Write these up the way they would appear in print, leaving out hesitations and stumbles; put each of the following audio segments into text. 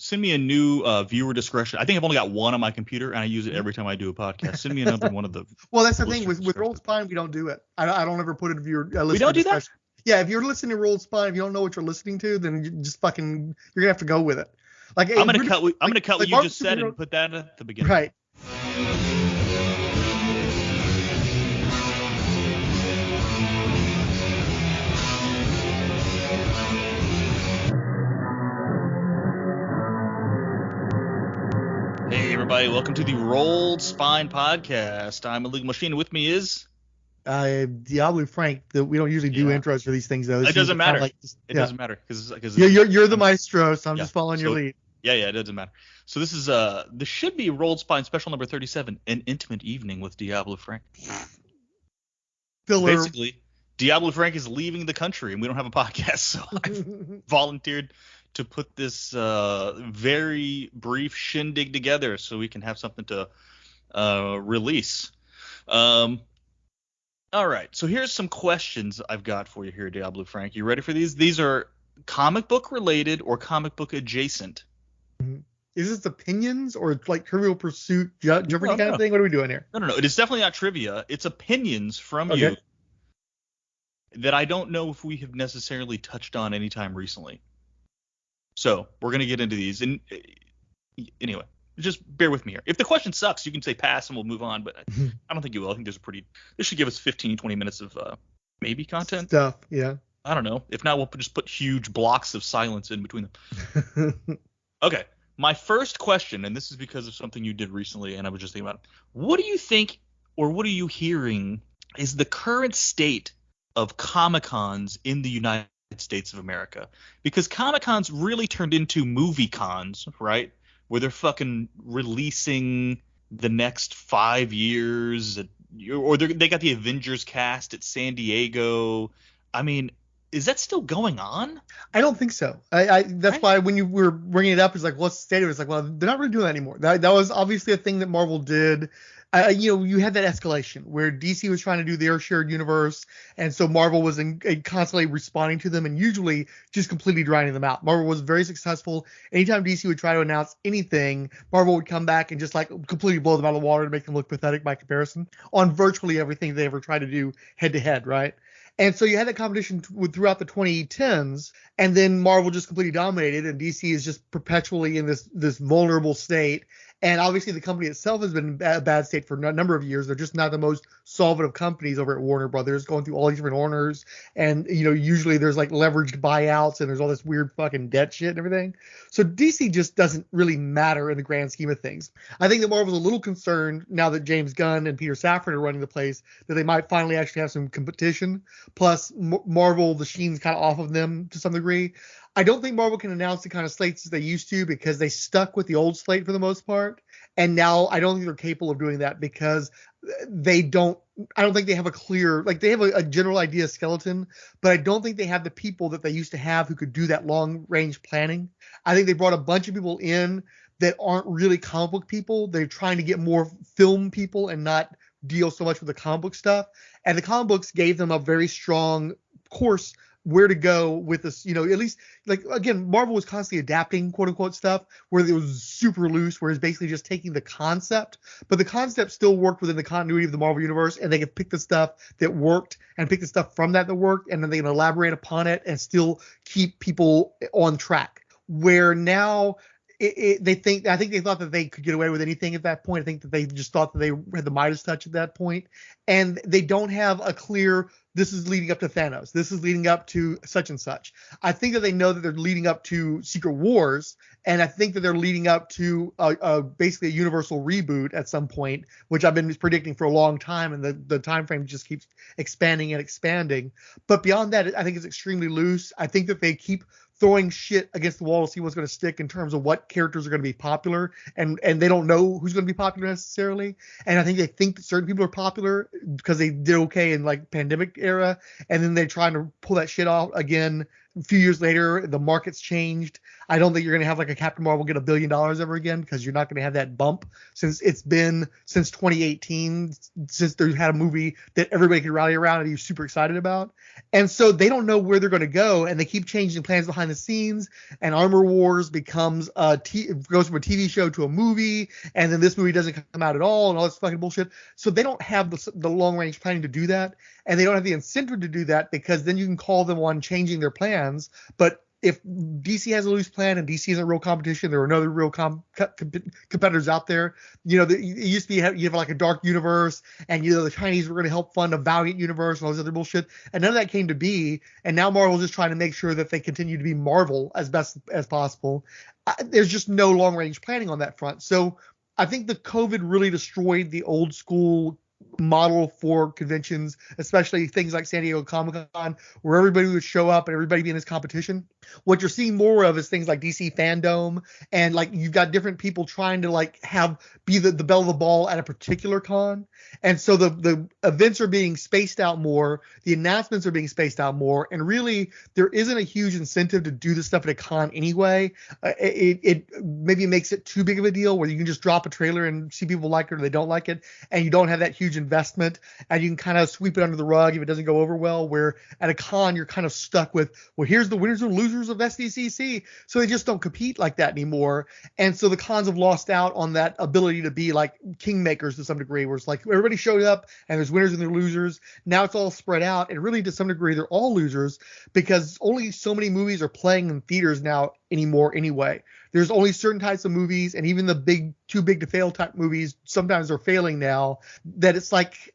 Send me a new viewer discretion. I think I've only got one on my computer, and I use it every time I do a podcast. Send me another one of the. Well, that's the thing with Roll Spine, we don't do it. I don't ever put it viewer. We don't do that. Yeah, if you're listening to Roll Spine, if you don't know what you're listening to, then you just fucking you're gonna have to go with it. Like I'm gonna cut what you just said and put that at the beginning. Right. Hey everybody, welcome to the Rolled Spine Podcast. I'm Illegal Machine. With me is Diabolu Frank. We don't usually do intros for these things though. It doesn't matter. It doesn't matter because you're the maestro, so I'm just following your lead. Yeah, it doesn't matter. So this should be Rolled Spine special number 37, an intimate evening with Diabolu Frank. Filler. Basically, Diabolu Frank is leaving the country and we don't have a podcast, so I've volunteered to put this very brief shindig together so we can have something to release. All right, so here's some questions I've got for you here, Diabolu Frank. You ready for these? These are comic book related or comic book adjacent. Is this opinions or like Trivial Pursuit, Jeopardy kind of thing? What are we doing here? No. It is definitely not trivia. It's opinions from you that I don't know if we have necessarily touched on anytime recently. So we're going to get into these. And anyway, just bear with me here. If the question sucks, you can say pass and we'll move on. But I don't think you will. I think this should give us 15, 20 minutes of maybe content. Stuff, yeah. I don't know. If not, we'll just put huge blocks of silence in between them. Okay. My first question, and this is because of something you did recently, and I was just thinking about it. What do you think, or what are you hearing, is the current state of Comic-Cons in the United States of America? Because Comic-Cons really turned into movie cons, right? Where they're fucking releasing the next 5 years, or they got the Avengers cast at San Diego. I mean, is that still going on? I don't think so. That's why when you were bringing it up, it's like, what's the state of it? It's like, well, they're not really doing that anymore. That was obviously a thing that Marvel did. You had that escalation where DC was trying to do their shared universe, and so Marvel was constantly responding to them and usually just completely drowning them out. Marvel was very successful. Anytime DC would try to announce anything, Marvel would come back and just like completely blow them out of the water to make them look pathetic by comparison on virtually everything they ever tried to do head to head, right? And so you had that competition throughout the 2010s, and then Marvel just completely dominated, and DC is just perpetually in this vulnerable state. And obviously the company itself has been in a bad state for a number of years. They're just not the most solvent of companies over at Warner Brothers, going through all these different owners. And, usually there's like leveraged buyouts and there's all this weird fucking debt shit and everything. So DC just doesn't really matter in the grand scheme of things. I think that Marvel's a little concerned now that James Gunn and Peter Safran are running the place that they might finally actually have some competition. Plus Marvel, the sheen's kind of off of them to some degree. I don't think Marvel can announce the kind of slates as they used to because they stuck with the old slate for the most part. And now I don't think they're capable of doing that because I don't think they have a clear, like they have a general idea skeleton, but I don't think they have the people that they used to have who could do that long range planning. I think they brought a bunch of people in that aren't really comic book people. They're trying to get more film people and not deal so much with the comic book stuff. And the comic books gave them a very strong course where to go with this, at least like, again, Marvel was constantly adapting quote unquote stuff where it was super loose, where it's basically just taking the concept, but the concept still worked within the continuity of the Marvel universe, and they could pick the stuff that worked and pick the stuff from that worked, and then they can elaborate upon it and still keep people on track. Where now I think they thought that they could get away with anything at that point. I think that they just thought that they had the Midas touch at that point, and they don't have a clear, this is leading up to Thanos, this is leading up to such and such. I think that they know that they're leading up to Secret Wars, and I think that they're leading up to basically a universal reboot at some point, which I've been predicting for a long time, and the time frame just keeps expanding and expanding. But beyond that, I think it's extremely loose. I think that they keep throwing shit against the wall to see what's going to stick in terms of what characters are going to be popular, and they don't know who's going to be popular necessarily. And I think they think that certain people are popular because they did okay in like pandemic era, and then they're trying to pull that shit off again a few years later, the market's changed. I don't think you're going to have like a Captain Marvel get $1 billion ever again, because you're not going to have that bump since 2018, since they had a movie that everybody could rally around and you're super excited about. And so they don't know where they're going to go, and they keep changing plans behind the scenes, and Armor Wars goes from a TV show to a movie, and then this movie doesn't come out at all, and all this fucking bullshit. So they don't have the long range planning to do that, and they don't have the incentive to do that, because then you can call them on changing their plans. But if DC has a loose plan and DC isn't real competition, there are no other real competitors out there. It used to be you have like a Dark Universe, and the Chinese were going to help fund a Valiant Universe and all this other bullshit, and none of that came to be. And now Marvel's just trying to make sure that they continue to be Marvel as best as possible. There's just no long range planning on that front. So I think the COVID really destroyed the old school model for conventions, especially things like San Diego Comic-Con, where everybody would show up and everybody be in this competition. What you're seeing more of is things like DC Fandom, and like you've got different people trying to like be the belle of the ball at a particular con. And so the events are being spaced out more, the announcements are being spaced out more, and really there isn't a huge incentive to do this stuff at a con anyway. It maybe makes it too big of a deal where you can just drop a trailer and see people like it or they don't like it, and you don't have that huge investment, and you can kind of sweep it under the rug if it doesn't go over well, where at a con you're kind of stuck with, well, here's the winners and losers of SDCC. So they just don't compete like that anymore. And so the cons have lost out on that ability to be like kingmakers to some degree, where it's like everybody showed up and there's winners and there's losers. Now it's all spread out, and really to some degree they're all losers, because only so many movies are playing in theaters now anymore anyway. There's only certain types of movies, and even the too big to fail type movies sometimes are failing now, that it's like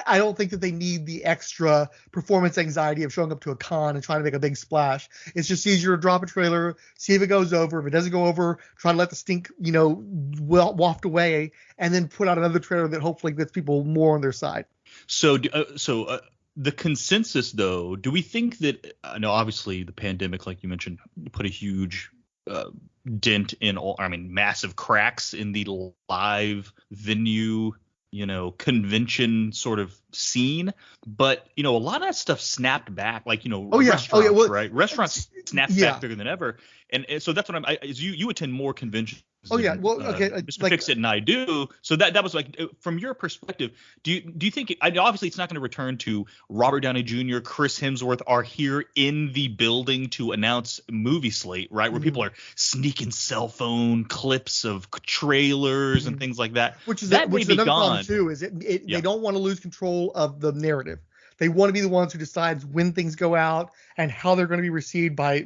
I don't think that they need the extra performance anxiety of showing up to a con and trying to make a big splash. It's just easier to drop a trailer, see if it goes over. If it doesn't go over, try to let the stink waft away, and then put out another trailer that hopefully gets people more on their side. So the consensus, though, do we think that obviously the pandemic, like you mentioned, put a huge dent in massive cracks in the live venue, convention sort of scene, but a lot of that stuff snapped back, like restaurants, right? Restaurants snapped back bigger than ever, and so that's what you attend more conventions. Mr. Fix-It and I do. So that was like, from your perspective, do you think obviously it's not going to return to Robert Downey Jr., Chris Hemsworth are here in the building to announce movie slate, right? Where people are sneaking cell phone clips of trailers and things like that. Which is another problem too, is they don't want to lose control of the narrative. They want to be the ones who decides when things go out and how they're going to be received by,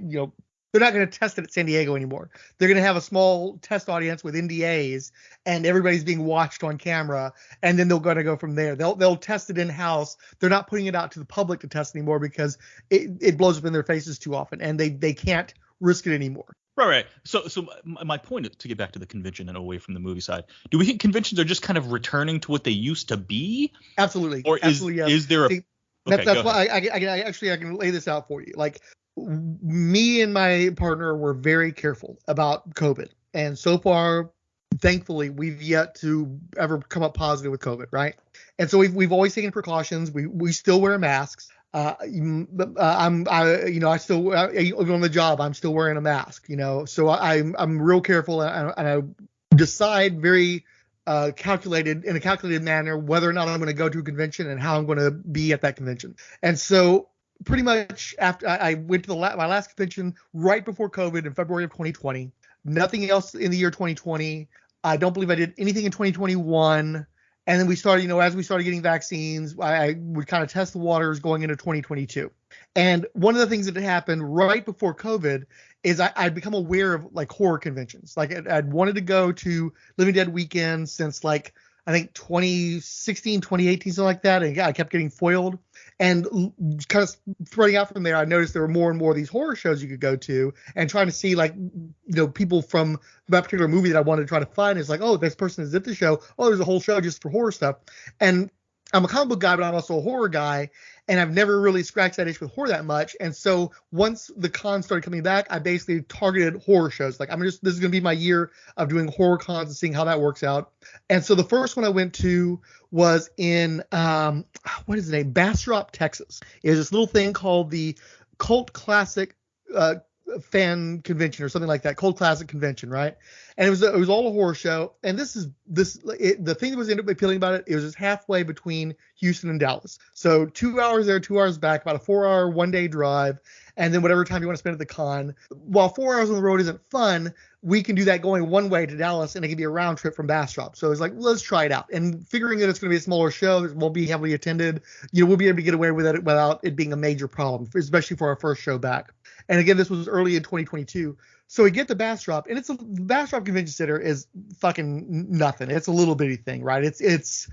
they're not going to test it at San Diego anymore. They're going to have a small test audience with NDAs, and everybody's being watched on camera, and then they're going to go from there. They'll test it in-house. They're not putting it out to the public to test anymore, because it blows up in their faces too often, and they can't risk it anymore. Right. So my point is to get back to the convention and away from the movie side. Do we think conventions are just kind of returning to what they used to be? Absolutely. Or is there a... That's why I can lay this out for you. Like, me and my partner were very careful about COVID, and so far, thankfully, we've yet to ever come up positive with COVID, right? And so we've always taken precautions. We still wear masks. Even on the job, I'm still wearing a mask. So I'm real careful, and I decide very in a calculated manner whether or not I'm going to go to a convention and how I'm going to be at that convention. And so pretty much after I went to my last convention right before COVID in February of 2020, nothing else in the year 2020. I don't believe I did anything in 2021. And then we started, as we started getting vaccines, I would kind of test the waters going into 2022. And one of the things that had happened right before COVID is I'd become aware of like horror conventions. Like I'd wanted to go to Living Dead weekend since like, I think 2016, 2018, something like that. And I kept getting foiled. And kind of spreading out from there, I noticed there were more and more of these horror shows you could go to, and trying to see like, people from that particular movie that I wanted to try to find is like, oh, this person is at the show. Oh, there's a whole show just for horror stuff. And I'm a comic book guy, but I'm also a horror guy, and I've never really scratched that itch with horror that much. And so once the cons started coming back, I basically targeted horror shows. Like this is going to be my year of doing horror cons and seeing how that works out. And so the first one I went to was in, what is the name? Bastrop, Texas. There's this little thing called the Cult Classic fan convention or something like that, cult classic convention, right? And it was all a horror show. And the thing that was ended up appealing about it, it was just halfway between Houston and Dallas. So 2 hours there, 2 hours back, about a 4-hour one-day drive, and then whatever time you want to spend at the con. While 4 hours on the road isn't fun, we can do that going one way to Dallas, and it can be a round trip from Bastrop. So it's like, let's try it out. And figuring that it's going to be a smaller show, it won't be heavily attended, we'll be able to get away with it without it being a major problem, especially for our first show back. And again, this was early in 2022. So we get to Bastrop, and the Bastrop Convention Center is fucking nothing. It's a little bitty thing, right? It's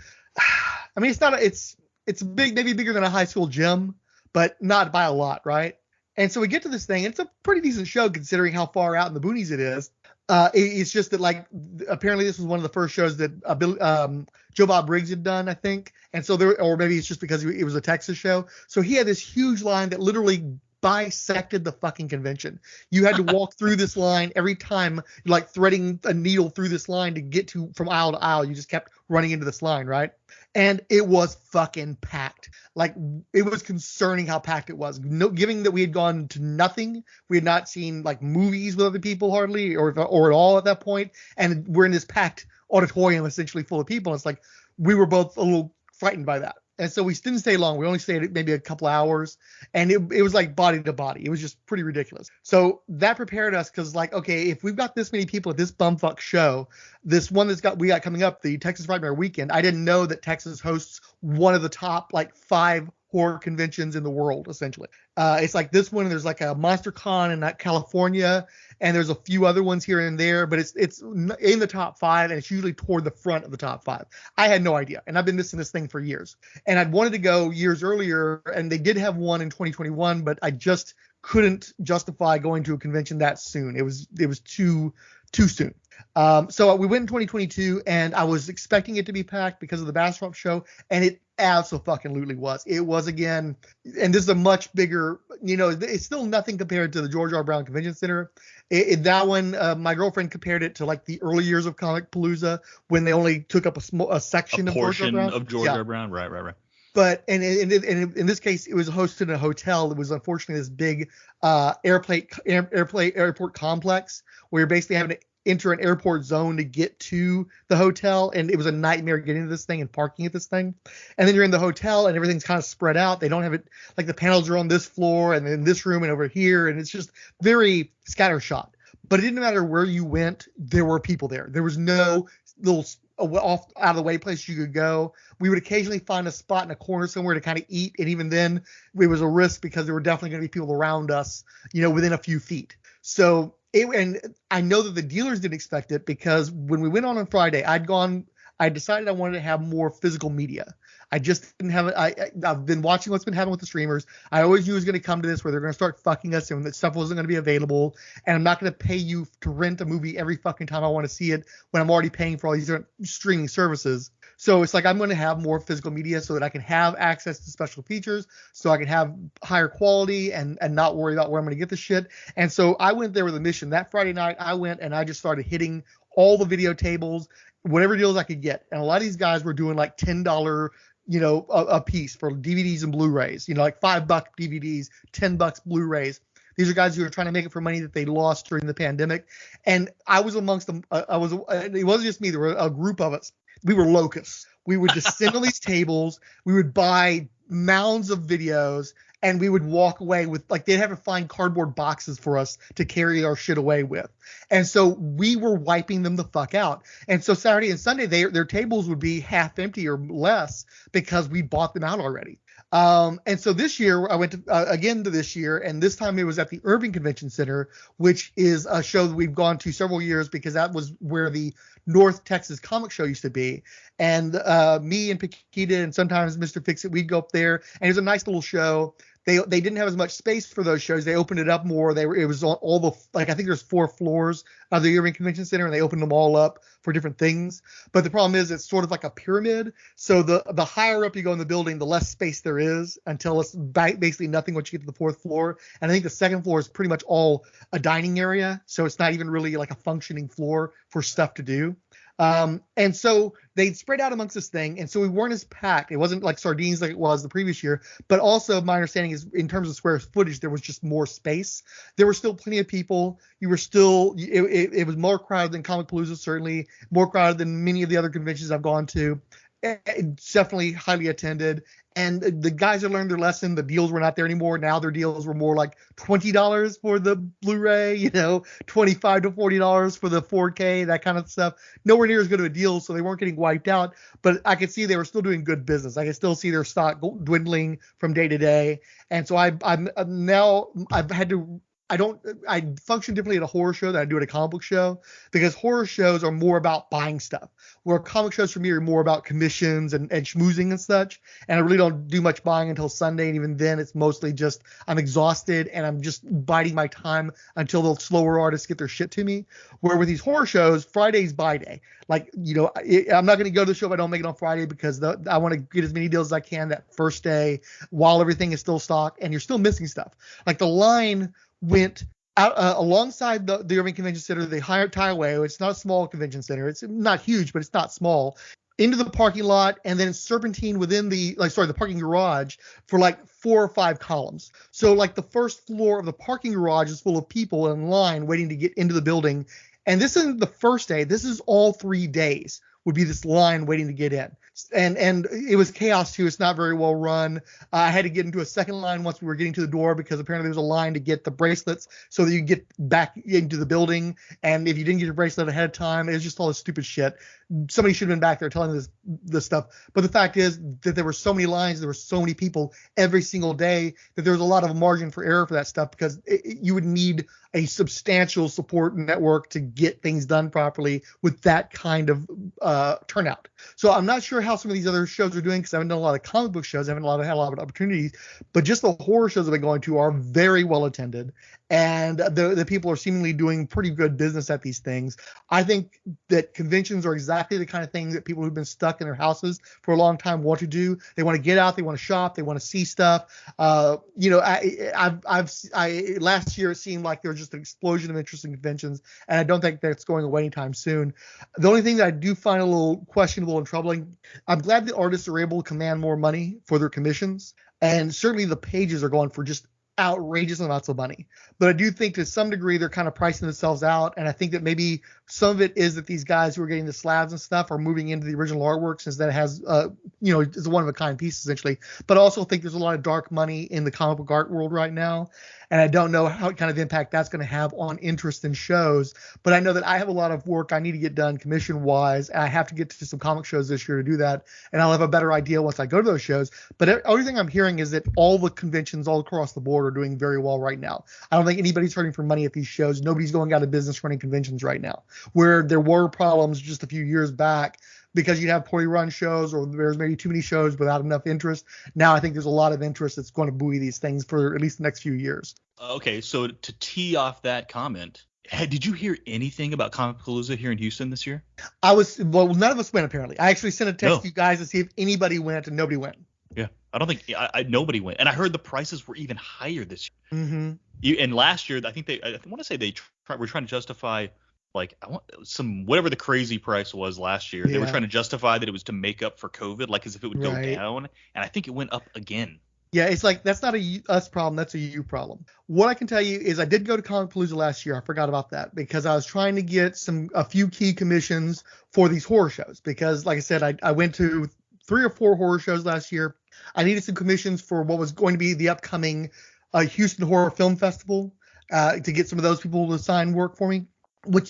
big, maybe bigger than a high school gym, but not by a lot, right? And so we get to this thing, and it's a pretty decent show considering how far out in the boonies it is. It's just that, like, apparently this was one of the first shows that Joe Bob Briggs had done, I think. And so or maybe it's just because it was a Texas show. So he had this huge line that literally bisected the fucking convention. You had to walk through this line every time, like threading a needle through this line to get from aisle to aisle. You just kept running into this line, right? And it was fucking packed. Like, it was concerning how packed it was. Given that we had gone to nothing, we had not seen like movies with other people hardly, or at all at that point, and we're in this packed auditorium essentially full of people. And it's like we were both a little frightened by that. And so we didn't stay long. We only stayed maybe a couple hours, and it was like body to body. It was just pretty ridiculous. So that prepared us because, like, okay, if we've got this many people at this bumfuck show, this one we got coming up, the Texas Frightmare Weekend, I didn't know that Texas hosts one of the top like 5 horror conventions in the world, essentially. It's like this one, there's like a Monster Con in California, and there's a few other ones here and there, but it's in the top 5, and it's usually toward the front of the top 5. I had no idea, and I've been missing this thing for years. And I'd wanted to go years earlier, and they did have one in 2021, but I just couldn't justify going to a convention that soon. It was too soon. So we went in 2022, and I was expecting it to be packed because of the Bastrop show, and it absolutely was. It was again, and this is a much bigger, it's still nothing compared to the George R. Brown Convention Center. That one, my girlfriend compared it to like the early years of Comic Palooza when they only took up a section of George R. Brown. Right. But and in this case, it was hosted in a hotel. It was unfortunately this big airport complex where you're basically having to enter an airport zone to get to the hotel, and it was a nightmare getting to this thing and parking at this thing. And then you're in the hotel, and everything's kind of spread out. They don't have it like the panels are on this floor and in this room and over here, and it's just very scattershot. But it didn't matter where you went, there were people there. There was no little off out of the way place you could go. We would occasionally find a spot in a corner somewhere to kind of eat, and even then it was a risk because there were definitely going to be people around us, within a few feet. So and I know that the dealers didn't expect it because when we went on Friday, I decided I wanted to have more physical media. I just didn't have it. I've been watching what's been happening with the streamers. I always knew it was going to come to this where they're going to start fucking us and that stuff wasn't going to be available. And I'm not going to pay you to rent a movie every fucking time I want to see it when I'm already paying for all these different streaming services. So it's like I'm going to have more physical media so that I can have access to special features, so I can have higher quality and not worry about where I'm going to get the shit. And so I went there with a mission. That Friday night, I went and I just started hitting all the video tables, whatever deals I could get. And a lot of these guys were doing like $10, a piece for DVDs and Blu-rays, like $5 DVDs, $10 Blu-rays. These are guys who are trying to make it for money that they lost during the pandemic. And I was amongst them. It wasn't just me. There were a group of us. We were locusts. We would descend on these tables. We would buy mounds of videos, and we would walk away with, like, they'd have to find cardboard boxes for us to carry our shit away with. And so we were wiping them the fuck out. And so Saturday and Sunday, their tables would be half empty or less because we bought them out already. And so this year I went to, again to this year, and this time it was at the Irving Convention Center, which is a show that we've gone to several years because that was where the North Texas Comic Show used to be. And me and Paquita and sometimes Mr. Fix-It, we'd go up there, and it was a nice little show. They didn't have as much space for those shows. They opened it up more. It was all the, like, I think there's 4 floors of the Irving Convention Center, and they opened them all up for different things. But the problem is it's sort of like a pyramid. So the higher up you go in the building, the less space there is until it's basically nothing once you get to the 4th floor. And I think the 2nd floor is pretty much all a dining area. So it's not even really like a functioning floor for stuff to do. And so they spread out amongst this thing, and so we weren't as packed. It wasn't like sardines like it was the previous year, but also my understanding is in terms of square footage, there was just more space. There were still plenty of people. You were still, it was more crowded than Comicpalooza, certainly more crowded than many of the other conventions I've gone to. It's definitely highly attended. And the guys have learned their lesson. The deals were not there anymore. Now their deals were more like $20 for the Blu-ray, $25 to $40 for the 4K, that kind of stuff. Nowhere near as good of a deal, so they weren't getting wiped out. But I could see they were still doing good business. I could still see their stock dwindling from day to day. And so I function differently at a horror show than I do at a comic book show, because horror shows are more about buying stuff, where comic shows for me are more about commissions and schmoozing and such. And I really don't do much buying until Sunday. And even then, it's mostly just I'm exhausted and I'm just biding my time until the slower artists get their shit to me. Where with these horror shows, Friday's buy day. Like, I'm not going to go to the show if I don't make it on Friday, because I want to get as many deals as I can that first day while everything is still stocked and you're still missing stuff. Like the line went out alongside the Irving Convention Center, the Highway. It's not a small convention center. It's not huge, but it's not small. Into the parking lot, and then serpentine within the parking garage for like 4 or 5 columns. So like the first floor of the parking garage is full of people in line waiting to get into the building. And this isn't the first day. This is all 3 days would be this line waiting to get in. And it was chaos too. It's not very well run. I had to get into a second line once we were getting to the door, because apparently there was a line to get the bracelets so that you get back into the building. And if you didn't get your bracelet ahead of time, it was just all this stupid shit. Somebody should have been back there telling this stuff. But the fact is that there were so many lines, there were so many people every single day, that there was a lot of margin for error for that stuff, because you would need a substantial support network to get things done properly with that kind of turnout. So I'm not sure how some of these other shows are doing, because I haven't done a lot of comic book shows. I haven't had a lot of opportunities, but just the horror shows I've been going to are very well attended, and the people are seemingly doing pretty good business at these things. I think that conventions are exactly the kind of thing that people who've been stuck in their houses for a long time want to do. They want to get out, they want to shop, they want to see stuff. Last year it seemed like there was just an explosion of interest in conventions, and I don't think that's going away anytime soon. The only thing that I do find a little questionable and troubling, I'm glad that artists are able to command more money for their commissions, and certainly the pages are going for just outrageous amounts of money. But I do think to some degree they're kind of pricing themselves out, and I think that maybe some of it is that these guys who are getting the slabs and stuff are moving into the original artwork, since that has it's a one of a kind piece essentially. But I also think there's a lot of dark money in the comic book art world right now, and I don't know how kind of impact that's going to have on interest in shows. But I know that I have a lot of work I need to get done commission wise, and I have to get to some comic shows this year to do that, and I'll have a better idea once I go to those shows. But everything I'm hearing is that all the conventions all across the board are doing very well right now. I don't think anybody's hurting for money at these shows. Nobody's going out of business running conventions right now, where there were problems just a few years back because you'd have poorly run shows, or there's maybe too many shows without enough interest. Now I think there's a lot of interest that's going to buoy these things for at least the next few years. Okay, so to tee off that comment, did you hear anything about Comicpalooza here in Houston this year? None of us went apparently. I actually sent a text to you guys to see if anybody went, and nobody went. Yeah, I don't think nobody went, and I heard the prices were even higher this year. Mm-hmm. And last year, I want to say they were trying to justify whatever the crazy price was last year. Yeah. They were trying to justify that it was to make up for COVID, like as if it would go down, and I think it went up again. Yeah, it's like that's not a us problem, that's a you problem. What I can tell you is I did go to Comicpalooza last year. I forgot about that because I was trying to get a few key commissions for these horror shows, because like I said, I went to 3 or 4 horror shows last year. I needed some commissions for what was going to be the upcoming Houston Horror Film Festival to get some of those people to sign work for me,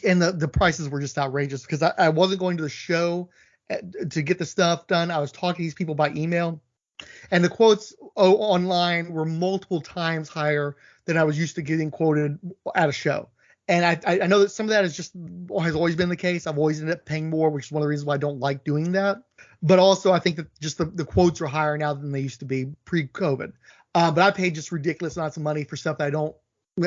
and the prices were just outrageous because I wasn't going to the show to get the stuff done. I was talking to these people by email, and the quotes online were multiple times higher than I was used to getting quoted at a show. And I know that some of that has always been the case. I've always ended up paying more, which is one of the reasons why I don't like doing that. But also I think that just the quotes are higher now than they used to be pre-COVID. But I paid just ridiculous amounts of money for stuff that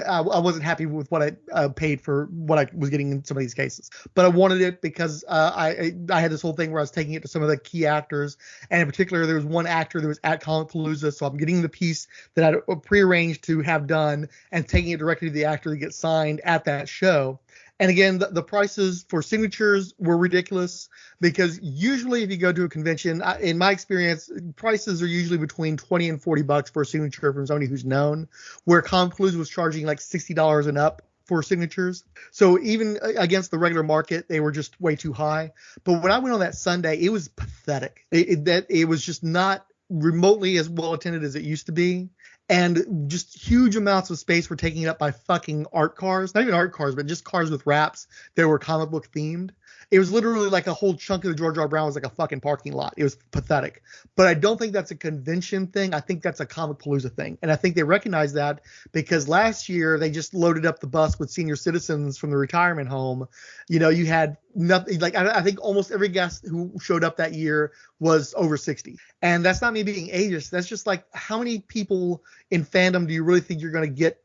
I wasn't happy with what I paid for what I was getting in some of these cases. But I wanted it because I had this whole thing where I was taking it to some of the key actors. And in particular, there was one actor that was at Comicpalooza. So I'm getting the piece that I'd prearranged to have done and taking it directly to the actor to get signed at that show. And again, the prices for signatures were ridiculous because usually if you go to a convention, in my experience, prices are usually between $20 and $40 for a signature from somebody who's known, where Comicpalooza was charging like $60 and up for signatures. So even against the regular market, they were just way too high. But when I went on that Sunday, it was pathetic. It was just not remotely as well attended as it used to be. And just huge amounts of space were taken up by fucking art cars. Not even art cars, but just cars with wraps that were comic book themed. It was literally like a whole chunk of the George R. Brown was like a fucking parking lot. It was pathetic. But I don't think that's a convention thing. I think that's a Comicpalooza thing. And I think they recognize that because last year they just loaded up the bus with senior citizens from the retirement home. You know, you had nothing, like I think almost every guest who showed up that year was over 60. And that's not me being ageist. That's just like, how many people in fandom do you really think you're going to get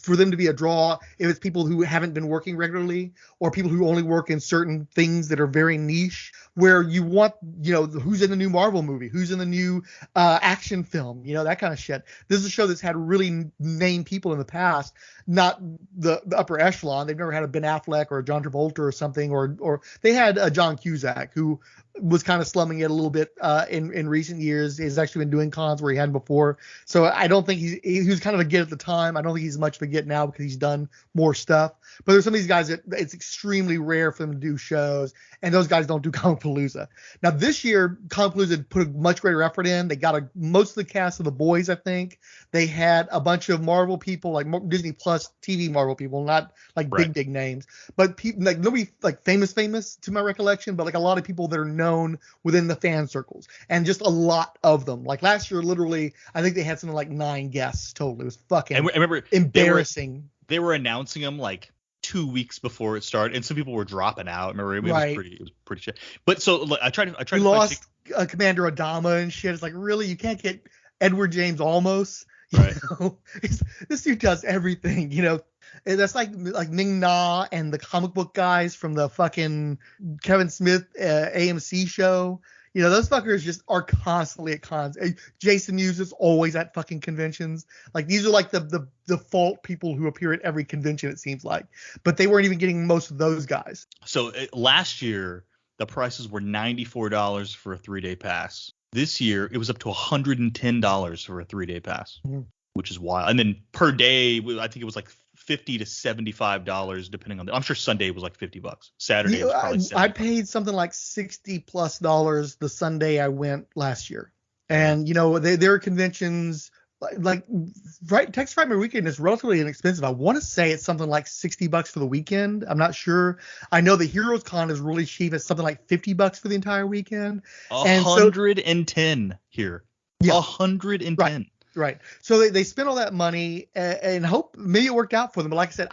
for them to be a draw if it's people who haven't been working regularly or people who only work in certain things that are very niche, where you want, you know, who's in the new Marvel movie, who's in the new action film, you know, that kind of shit. This is a show that's had really named people in the past, not the upper echelon. They've never had a Ben Affleck or a John Travolta or something, or they had a John Cusack who was kind of slumming it a little bit in recent years. He's actually been doing cons where he hadn't before. So I don't think he was kind of a get at the time. I don't think he's much of a get now because he's done more stuff. But there's some of these guys that it's extremely rare for them to do shows, and those guys don't do Comicpalooza. Now this year, Comicpalooza put a much greater effort in. They got most of the cast of The Boys, I think. They had a bunch of Marvel people, like Disney Plus TV Marvel people, not like big names, but people like nobody like famous to my recollection, but like a lot of people that are known within the fan circles, and just a lot of them. Like last year, literally, I think they had something like 9 guests total. It was fucking I remember embarrassing. They were announcing them like 2 weeks before it started, and some people were dropping out. Remember, it was pretty shit. But so like, I tried. We lost Commander Adama and shit. It's like, really, you can't get Edward James Olmos. Right. Know? This dude does everything, you know. That's like Ming Na and the comic book guys from the fucking Kevin Smith AMC show. You know, those fuckers just are constantly at cons. Jason Mewes is always at fucking conventions. Like, these are like the default people who appear at every convention, it seems like. But they weren't even getting most of those guys. So last year, the prices were $94 for a 3-day pass. This year, it was up to $110 for a 3-day pass, which is wild. And then per day, I think it was like $50 to $75, depending on I'm sure Sunday was like $50. Saturday was probably $70. I paid something like $60+ the Sunday I went last year. And, you know, there are conventions like Texas Frightmare Weekend is relatively inexpensive. I want to say it's something like $60 for the weekend. I'm not sure. I know the Heroes Con is really cheap. It's something like $50 for the entire weekend. 110 here. Yeah. 110. Right. So they spent all that money and hope maybe it worked out for them. But like I said,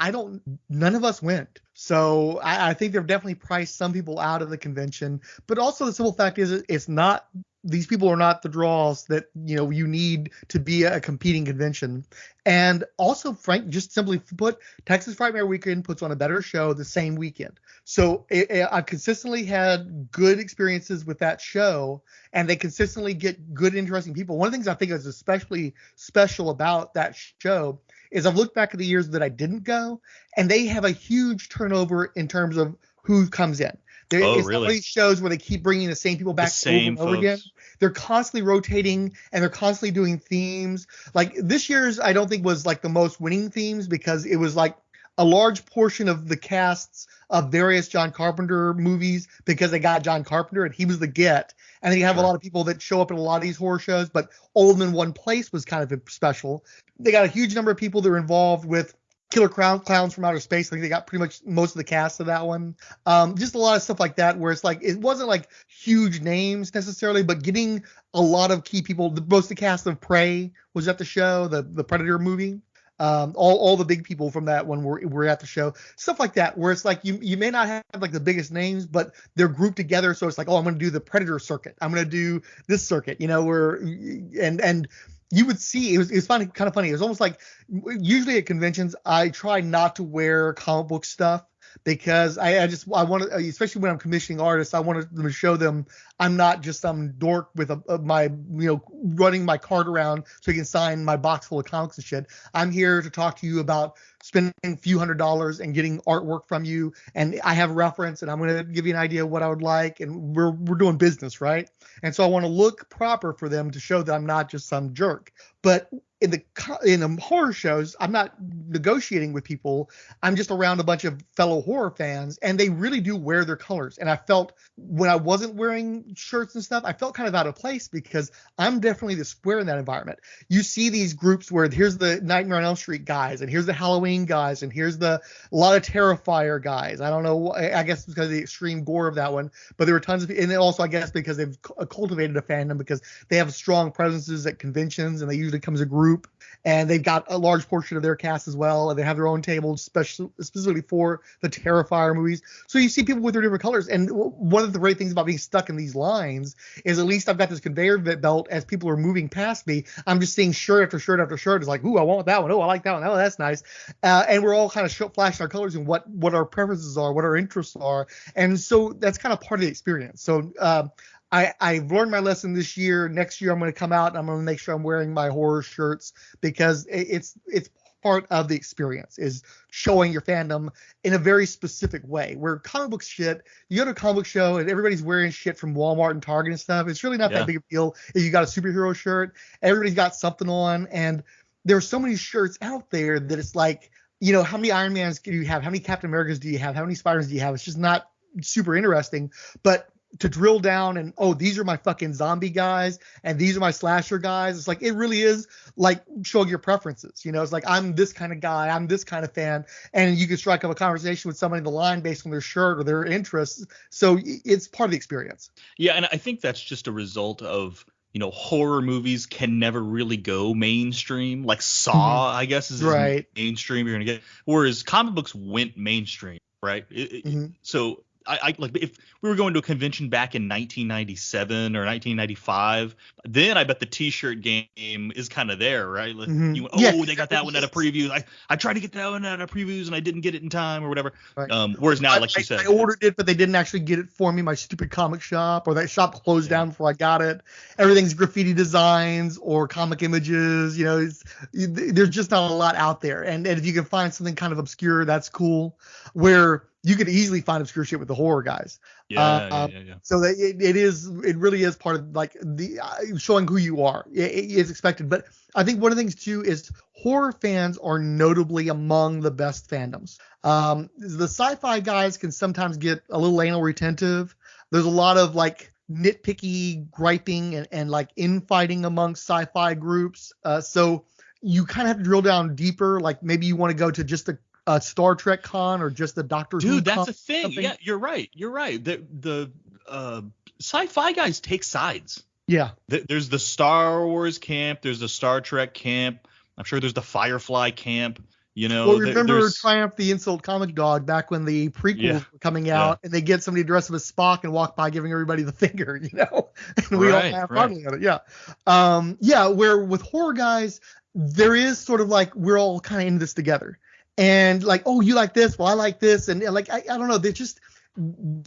none of us went. So I think they've definitely priced some people out of the convention. But also the simple fact is it's not, these people are not the draws that, you know, you need to be a competing convention. And also, Frank, just simply put, Texas Frightmare Weekend puts on a better show the same weekend. So I've consistently had good experiences with that show, and they consistently get good, interesting people. One of the things I think is especially special about that show is I've looked back at the years that I didn't go, and they have a huge turnover in terms of who comes in. It's really? One of these shows where they keep bringing the same people back over and over again. They're constantly rotating, and they're constantly doing themes. Like this year's, I don't think was like the most winning themes because it was like a large portion of the casts of various John Carpenter movies because they got John Carpenter and he was the get. And then you have a lot of people that show up in a lot of these horror shows, but all of them in one place was kind of special. They got a huge number of people that are involved with Killer Clowns from Outer Space. I think they got pretty much most of the cast of that one. Just a lot of stuff like that where it's like, it wasn't like huge names necessarily, but getting a lot of key people. Most of the cast of Prey was at the show, the Predator movie. All the big people from that one were at the show. Stuff like that where it's like you may not have like the biggest names, but they're grouped together. So it's like, oh, I'm going to do the Predator circuit. I'm going to do this circuit, you know, where and you would see it was funny, kind of funny. It was almost like usually at conventions I try not to wear comic book stuff because I want to, especially when I'm commissioning artists, I want them to show them I'm not just some dork with my running my cart around so he can sign my box full of comics and shit. I'm here to talk to you about spending a few $100s and getting artwork from you, and I have a reference, and I'm going to give you an idea of what I would like, and we're doing business, right? And so I want to look proper for them to show that I'm not just some jerk. But in the horror shows, I'm not negotiating with people. I'm just around a bunch of fellow horror fans, and they really do wear their colors. And I felt when I wasn't wearing shirts and stuff, I felt kind of out of place because I'm definitely the square in that environment. You see these groups where here's the Nightmare on Elm Street guys, and here's the Halloween guys, and here's a lot of Terrifier guys. I don't know. I guess because of the extreme gore of that one, but there were tons of, and then also I guess because they've cultivated a fandom because they have strong presences at conventions, and they usually come as a group, and they've got a large portion of their cast as well, and they have their own tables specifically for the Terrifier movies. So you see people with their different colors, and one of the great things about being stuck in these lines is at least I've got this conveyor belt. As people are moving past me, I'm just seeing shirt after shirt after shirt. It's like, ooh, I want that one. Oh, I like that one. Oh, that's nice. And we're all kind of flashing our colors and what our preferences are, what our interests are, and so that's kind of part of the experience. So I've learned my lesson this year. Next year I'm going to come out and I'm going to make sure I'm wearing my horror shirts because it's part of the experience is showing your fandom in a very specific way. Where comic book shit, you go to a comic book show and everybody's wearing shit from Walmart and Target and stuff. It's really not that big a deal if you got a superhero shirt. Everybody's got something on, and there are so many shirts out there that it's like, how many Iron Mans do you have? How many Captain Americas do you have? How many Spiders do you have? It's just not super interesting. But to drill down and, these are my fucking zombie guys and these are my slasher guys. It's like, it really is like showing your preferences. It's like, I'm this kind of guy, I'm this kind of fan. And you can strike up a conversation with somebody in the line based on their shirt or their interests. So it's part of the experience. Yeah. And I think that's just a result of, horror movies can never really go mainstream. Like Saw, I guess, is right. Mainstream you're going to get. Whereas comic books went mainstream, right? So I like if we were going to a convention back in 1997 or 1995, then I bet the T-shirt game is kind of there, right? Like, they got that one at a preview. I tried to get that one at a previews and I didn't get it in time or whatever. Right. Whereas now, like you said, I ordered it, but they didn't actually get it for me. My stupid comic shop, or that shop closed down before I got it. Everything's graffiti designs or comic images. There's just not a lot out there. And if you can find something kind of obscure, that's cool. Where you could easily find obscure shit with the horror guys. Yeah. So that it really is part of like the showing who you are. It is expected, but I think one of the things too is horror fans are notably among the best fandoms. The sci-fi guys can sometimes get a little anal retentive. There's a lot of like nitpicky griping and like infighting amongst sci-fi groups. So you kind of have to drill down deeper. Like maybe you want to go to just a Star Trek con or just the Doctor Who. Dude, that's a thing. Something. Yeah, you're right. The sci-fi guys take sides. Yeah. There's the Star Wars camp. There's the Star Trek camp. I'm sure there's the Firefly camp. Well, remember Triumph the Insult Comic Dog back when the prequels were coming out, and they get somebody dressed up as Spock and walk by giving everybody the finger, and we all laugh heartily at it. Yeah. Where with horror guys, there is sort of like we're all kind of in this together. And like, oh, you like this? Well, I like this. And like, I don't know.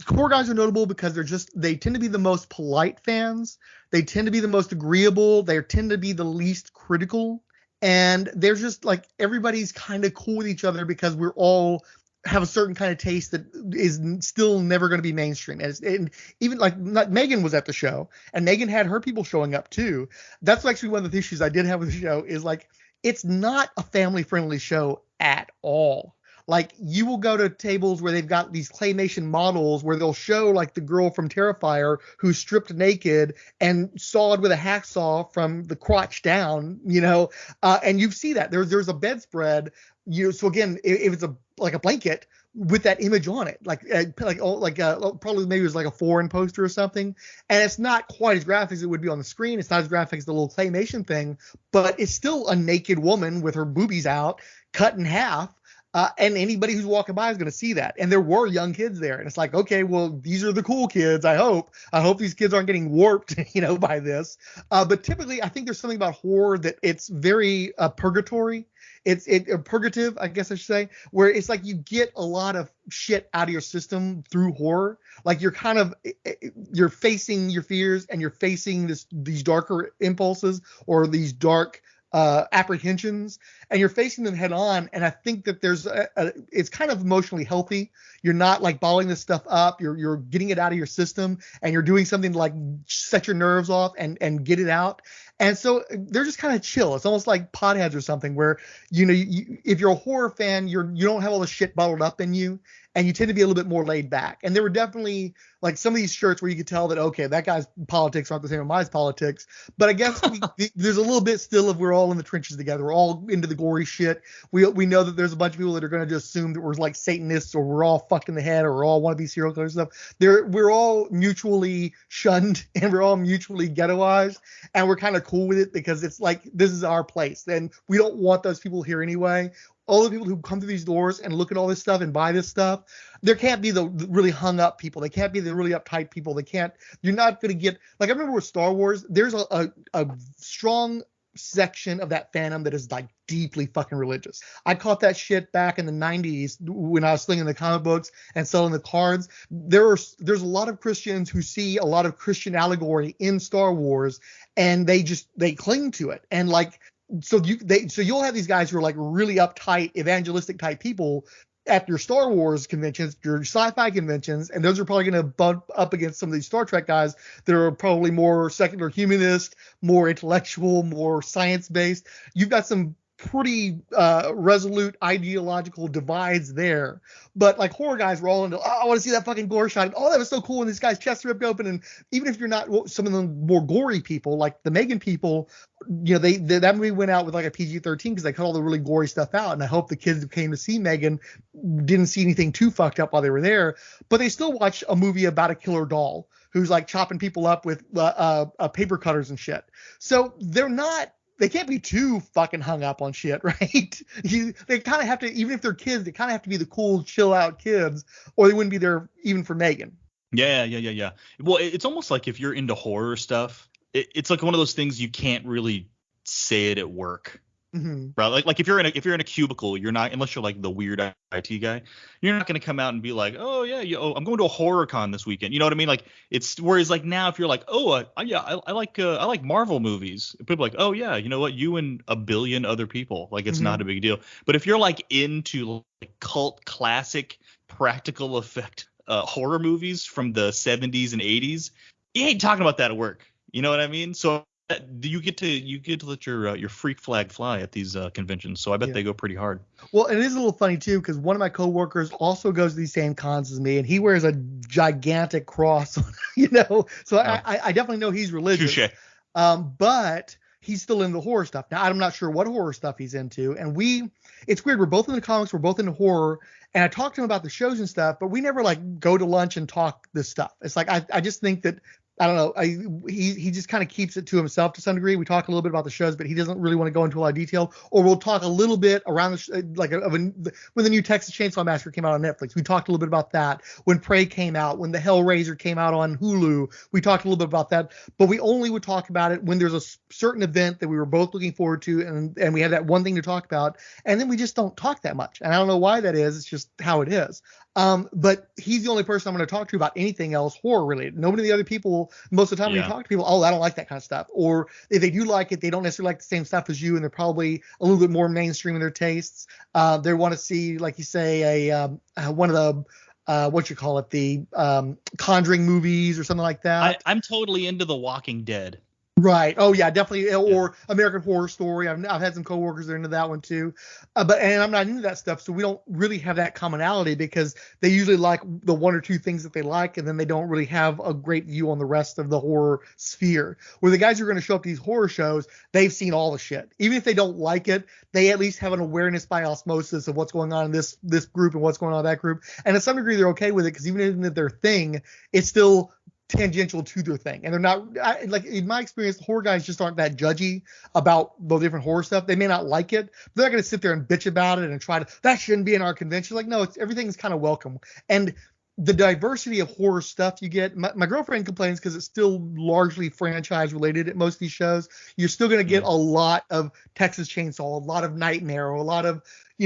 Horror guys are notable because they tend to be the most polite fans. They tend to be the most agreeable. They tend to be the least critical. And they're just like, everybody's kind of cool with each other because we're all have a certain kind of taste that is still never going to be mainstream. And even like Megan was at the show, and Megan had her people showing up too. That's actually one of the issues I did have with the show is like, it's not a family friendly show at all. Like you will go to tables where they've got these claymation models where they'll show like the girl from Terrifier who's stripped naked and sawed with a hacksaw from the crotch down, and you see that there's a bedspread, so again, if it's like a blanket with that image on it, probably maybe it was like a foreign poster or something, and it's not quite as graphic as it would be on the screen. It's not as graphic as the little claymation thing, but it's still a naked woman with her boobies out, cut in half. And anybody who's walking by is going to see that. And there were young kids there. And it's like, okay, well, these are the cool kids. I hope these kids aren't getting warped, by this. But typically, I think there's something about horror that it's very purgatory. it's purgative, I guess I should say, where it's like you get a lot of shit out of your system through horror. Like you're facing your fears and you're facing these darker impulses or these dark apprehensions, and you're facing them head on. And I think that it's kind of emotionally healthy. You're not like bottling this stuff up. You're getting it out of your system, and you're doing something to like set your nerves off and get it out. And so they're just kind of chill. It's almost like potheads or something where, if you're a horror fan, you don't have all the shit bottled up in you, and you tend to be a little bit more laid back. And there were definitely like some of these shirts where you could tell that, okay, that guy's politics aren't the same as my politics. But I guess there's a little bit still of we're all in the trenches together. We're all into the gory shit. We know that there's a bunch of people that are going to just assume that we're like Satanists or we're all fucked in the head or we're all want to be serial killers and stuff. We're all mutually shunned and we're all mutually ghettoized, and we're kind of cool with it because it's like this is our place, and we don't want those people here anyway. All the people who come through these doors and look at all this stuff and buy this stuff, there can't be the really hung up people. They can't be the really uptight people. You're not going to get, like I remember with Star Wars, there's a strong section of that fandom that is like deeply fucking religious. I caught that shit back in the 90s when I was slinging the comic books and selling the cards. There's a lot of Christians who see a lot of Christian allegory in Star Wars, and they cling to it. And like, so you'll have these guys who are like really uptight, evangelistic type people at your Star Wars conventions, your sci-fi conventions, and those are probably going to bump up against some of these Star Trek guys that are probably more secular humanist, more intellectual, more science-based. You've got some pretty resolute ideological divides there, but like horror guys were all into, I want to see that fucking gore shot, and that was so cool when this guy's chest ripped open. And even if you're not some of the more gory people like the Megan people, that movie went out with like a PG-13 because they cut all the really gory stuff out, and I hope the kids who came to see Megan didn't see anything too fucked up while they were there, but they still watch a movie about a killer doll who's like chopping people up with paper cutters and shit. So they can't be too fucking hung up on shit, right? They kind of have to, even if they're kids, they kind of have to be the cool, chill out kids, or they wouldn't be there even for Megan. Yeah. Well, it's almost like if you're into horror stuff, it's like one of those things you can't really say it at work. Mm-hmm. Right? Like if you're in a cubicle, you're not, unless you're like the weird IT guy, you're not going to come out and be like, oh yeah, I'm going to a horror con this weekend. You know what I mean? Like it's, whereas like now if you're like, I like Marvel movies, people are like, oh yeah, you know what, you and a billion other people, like it's not a big deal. But if you're like into like cult classic practical effect horror movies from the 70s and 80s, you ain't talking about that at work. You know what I mean? So you get to let your freak flag fly at these conventions. So I bet they go pretty hard. Well, and it is a little funny too, because one of my coworkers also goes to these same cons as me, and he wears a gigantic cross, So I definitely know he's religious. Touché. But he's still into horror stuff. Now I'm not sure what horror stuff he's into, and it's weird. We're both into comics, we're both into horror, and I talked to him about the shows and stuff, but we never like go to lunch and talk this stuff. It's like I just think that, I don't know. He just kind of keeps it to himself to some degree. We talk a little bit about the shows, but he doesn't really want to go into a lot of detail. Or we'll talk a little bit around when the new Texas Chainsaw Massacre came out on Netflix. We talked a little bit about that. When Prey came out, when the Hellraiser came out on Hulu, we talked a little bit about that. But we only would talk about it when there's a certain event that we were both looking forward to, and we have that one thing to talk about. And then we just don't talk that much. And I don't know why that is. It's just how it is. But he's the only person I'm going to talk to about anything else horror related. Nobody of the other people, most of the time when you talk to people, I don't like that kind of stuff. Or if they do like it, they don't necessarily like the same stuff as you, and they're probably a little bit more mainstream in their tastes. They want to see, like you say, one of the the Conjuring movies or something like that. I'm totally into The Walking Dead. Right. Oh yeah, definitely. Or American Horror Story. I've had some coworkers that are into that one too. And I'm not into that stuff, so we don't really have that commonality because they usually like the one or two things that they like, and then they don't really have a great view on the rest of the horror sphere. Where the guys who are going to show up to these horror shows, they've seen all the shit. Even if they don't like it, they at least have an awareness by osmosis of what's going on in this group and what's going on in that group. And to some degree, they're okay with it because even if their thing, it's still tangential to their thing, and they're not like, in my experience, the horror guys just aren't that judgy about the different horror stuff. They may not like it, but they're not going to sit there and bitch about it and try to, that shouldn't be in our convention. Like, no, everything's kind of welcome. And the diversity of horror stuff you get. My girlfriend complains because it's still largely franchise related at most of these shows. You're still going to get a lot of Texas Chainsaw, a lot of Nightmare, a lot of,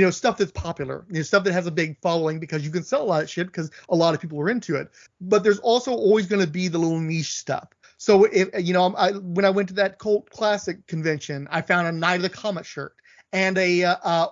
stuff that's popular, stuff that has a big following because you can sell a lot of shit because a lot of people are into it. But there's also always going to be the little niche stuff. So if when I went to that cult classic convention, I found a Night of the Comet shirt. And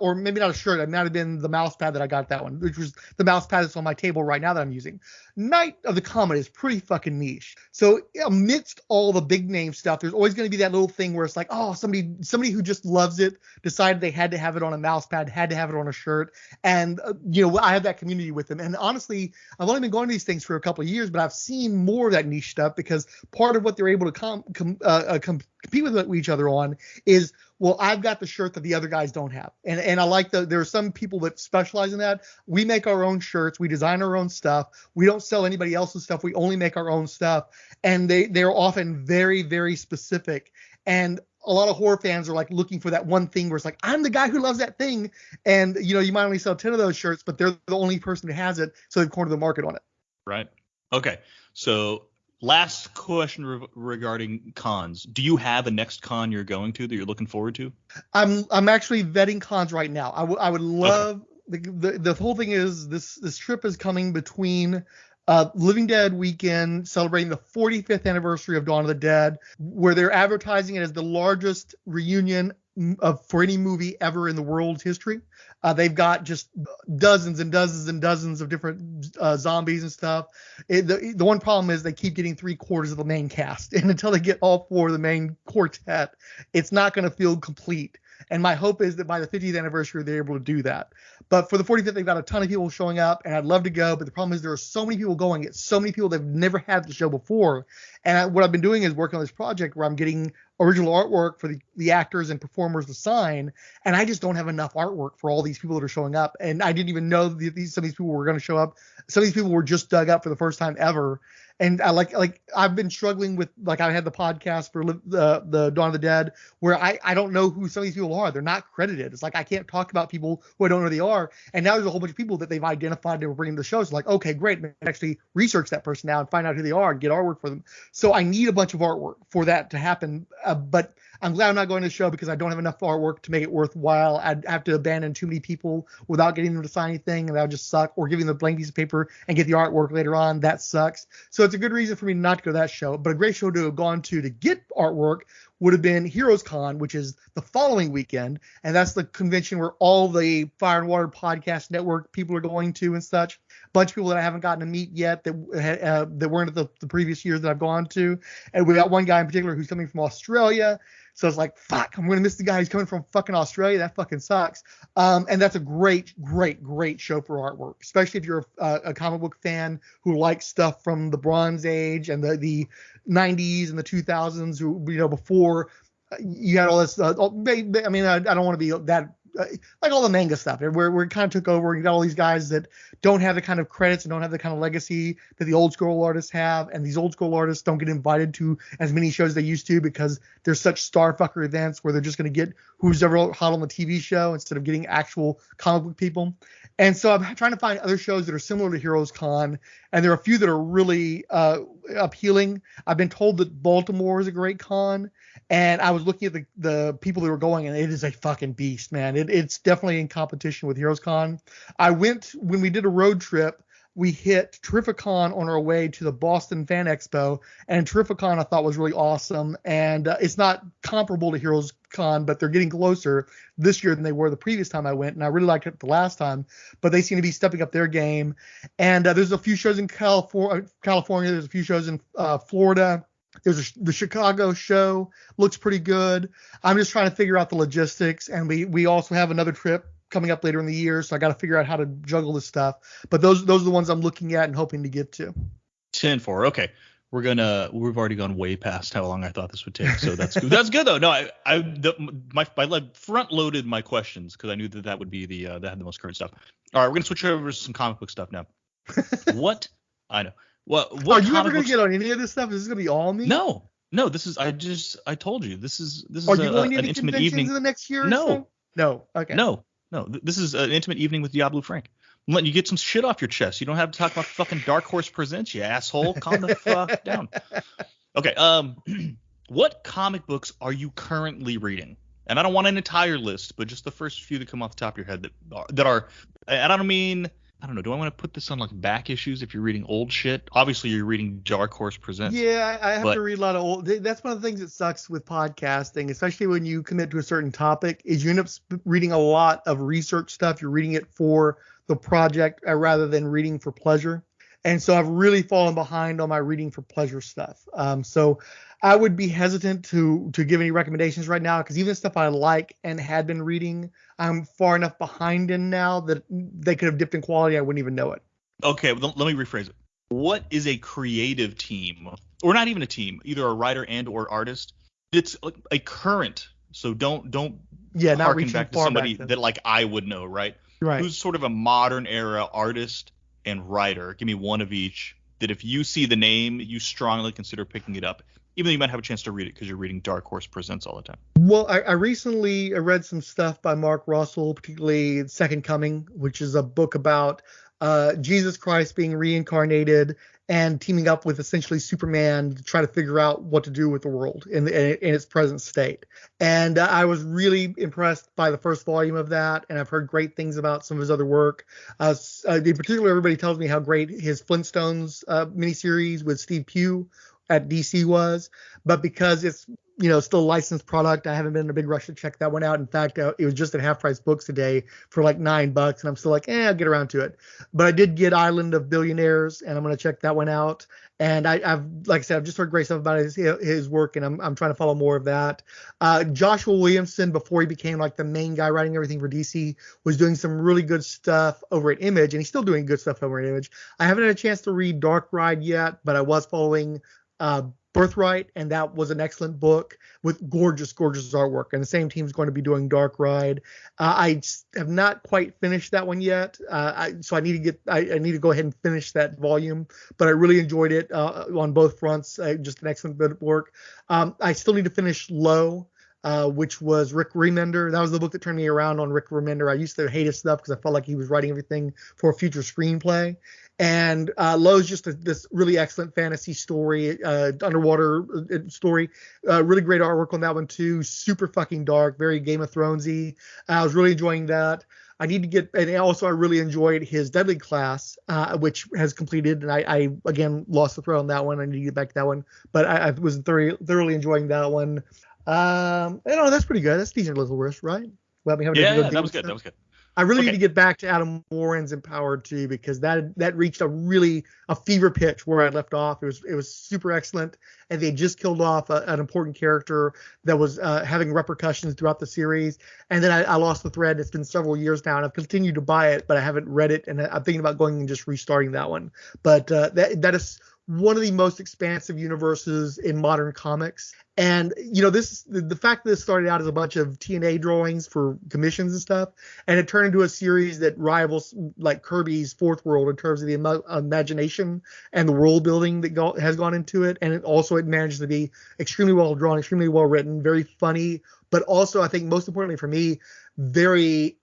or maybe not a shirt, it might have been the mouse pad that I got at that one, which was the mouse pad that's on my table right now that I'm using. Night of the Comet is pretty fucking niche. So amidst all the big name stuff, there's always going to be that little thing where it's like, oh, somebody who just loves it decided they had to have it on a mouse pad, had to have it on a shirt. And, I have that community with them. And honestly, I've only been going to these things for a couple of years, but I've seen more of that niche stuff because part of what they're able to compete with each other on is, well, I've got the shirt that the other guys don't have. And I like there are some people that specialize in that. We make our own shirts. We design our own stuff. We don't sell anybody else's stuff. We only make our own stuff. And they're often very, very specific. And a lot of horror fans are like looking for that one thing where it's like, I'm the guy who loves that thing. And, you might only sell 10 of those shirts, but they're the only person who has it. So they've cornered the market on it. Right. Okay. So last question regarding cons. Do you have a next con you're going to that you're looking forward to? I'm actually vetting cons right now. I would love the whole thing is this trip is coming between Living Dead weekend celebrating the 45th anniversary of Dawn of the Dead, where they're advertising it as the largest reunion for any movie ever in the world's history. They've got just dozens and dozens and dozens of different zombies and stuff. The one problem is they keep getting 3/4 of the main cast, and until they get all 4 of the main quartet, it's not going to feel complete. And my hope is that by the 50th anniversary, they're able to do that. But for the 45th, they've got a ton of people showing up, and I'd love to go. But the problem is there are so many people going. It's so many people that have never had the show before. And what I've been doing is working on this project where I'm getting original artwork for the actors and performers to sign. And I just don't have enough artwork for all these people that are showing up. And I didn't even know that some of these people were going to show up. Some of these people were just dug up for the first time ever. And I like I've been struggling with, like, I had the podcast for the Dawn of the Dead where I don't know who some of these people are. They're not credited. It's like I can't talk about people who I don't know who they are. And now there's a whole bunch of people that they've identified they were bringing to the show. So like, okay, great. I can actually research that person now and find out who they are and get artwork for them. So I need a bunch of artwork for that to happen. But I'm glad I'm not going to the show because I don't have enough artwork to make it worthwhile. I'd have to abandon too many people without getting them to sign anything, and that would just suck. Or giving them a blank piece of paper and get the artwork later on. That sucks. So it's a good reason for me not to go to that show. But a great show to have gone to get artwork would have been Heroes Con, which is the following weekend. And that's the convention where all the Fire and Water Podcast Network people are going to and such. A bunch of people that I haven't gotten to meet yet that weren't at the previous years that I've gone to. And we got one guy in particular who's coming from Australia. So it's like, fuck, I'm going to miss the guy who's coming from fucking Australia. That fucking sucks. And that's a great, great, great show for artwork, especially if you're a comic book fan who likes stuff from the Bronze Age and the 90s and the 2000s, before you had all this. I mean, I don't want to be that like all the manga stuff where it kind of took over. You got all these guys that don't have the kind of credits and don't have the kind of legacy that the old school artists have, and these old school artists don't get invited to as many shows as they used to because there's such starfucker events where they're just going to get who's ever hot on the TV show instead of getting actual comic book people. And so I'm trying to find other shows that are similar to Heroes Con, and there are a few that are really appealing. I've been told that Baltimore is a great con, and I was looking at the people that were going, and it is a fucking beast, man. It's definitely in competition with Heroes Con. I went when we did a road trip. We hit Terrificon on our way to the Boston Fan Expo, and Terrificon I thought was really awesome. And it's not comparable to Heroes Con, but they're getting closer this year than they were the previous time I went, and I really liked it the last time. But they seem to be stepping up their game. And there's a few shows in California. There's a few shows in Florida. There's the Chicago show, looks pretty good. I'm just trying to figure out the logistics, and we also have another trip coming up later in the year, so I got to figure out how to juggle this stuff. But those are the ones I'm looking at and hoping to get to. 10-4. Okay. We've already gone way past how long I thought this would take, so that's good. That's good though. No, I front loaded my questions because I knew that would be that had the most current stuff. All right, we're gonna switch over to some comic book stuff now. What? I know. What are you ever gonna get on any of this stuff? Is this gonna be all me? No. This is. I told you. This is. Are you going to an any intimate conventions evening in the next year? No. Or so? No. Okay. No. This is an intimate evening with Diabolu Frank. I'm letting you get some shit off your chest. You don't have to talk about fucking Dark Horse Presents, you asshole. Calm the fuck down. Okay. What comic books are you currently reading? And I don't want an entire list, but just the first few that come off the top of your head that are. And I don't know. Do I want to put this on like back issues if you're reading old shit? Obviously, you're reading Dark Horse Presents. Yeah, I have to read a lot of old. That's one of the things that sucks with podcasting, especially when you commit to a certain topic, is you end up reading a lot of research stuff. You're reading it for the project rather than reading for pleasure. And so I've really fallen behind on my reading for pleasure stuff. So I would be hesitant to give any recommendations right now, because even the stuff I like and had been reading, I'm far enough behind in now that they could have dipped in quality. I wouldn't even know it. Okay, well, let me rephrase it. What is a creative team, or not even a team, either a writer and or artist, that's a current? So don't not harken reaching back to far somebody back that like I would know, right? Right. Who's sort of a modern era artist and writer? Give me one of each that if you see the name, you strongly consider picking it up, even though you might have a chance to read it because you're reading Dark Horse Presents all the time. Well, I recently read some stuff by Mark Russell, particularly Second Coming, which is a book about Jesus Christ being reincarnated and teaming up with essentially Superman to try to figure out what to do with the world in its present state. And I was really impressed by the first volume of that, and I've heard great things about some of his other work. In particular, everybody tells me how great his Flintstones miniseries with Steve Pugh at DC was, but because it's still a licensed product, I haven't been in a big rush to check that one out. In fact, it was just at Half Price Books today for like $9, and I'm still like, I'll get around to it. But I did get Island of Billionaires, and I'm going to check that one out. And I've, like I said, I've just heard great stuff about his work, and I'm trying to follow more of that. Joshua Williamson, before he became like the main guy writing everything for DC, was doing some really good stuff over at Image, and he's still doing good stuff over at Image. I haven't had a chance to read Dark Ride yet, but I was following Birthright, and that was an excellent book with gorgeous artwork. And the same team's going to be doing Dark Ride. I have not quite finished that one yet, so I need to go ahead and finish that volume. But I really enjoyed it on both fronts. Just an excellent bit of work. I still need to finish Low, which was Rick Remender. That was the book that turned me around on Rick Remender. I used to hate his stuff because I felt like he was writing everything for a future screenplay. And Low's just this really excellent fantasy story, underwater story. Really great artwork on that one too. Super fucking dark, very Game of Thronesy. I was really enjoying that. I need to get, and also I really enjoyed his Deadly Class, which has completed, and I again lost the thread on that one. I need to get back to that one, but I was thoroughly enjoying that one. That's pretty good. That's decent little risk, right? Well, That was good. That was good. I really need to get back to Adam Warren's Empowered too, because that reached a fever pitch where I left off. It was super excellent, and they just killed off an important character that was having repercussions throughout the series. And then I lost the thread. It's been several years now, and I've continued to buy it, but I haven't read it, and I'm thinking about going and just restarting that one. But that is one of the most expansive universes in modern comics. And the fact that this started out as a bunch of TNA drawings for commissions and stuff, and it turned into a series that rivals like Kirby's Fourth World in terms of the imagination and the world building that has gone into it. And it manages to be extremely well drawn, extremely well written, very funny, but also I think most importantly for me, very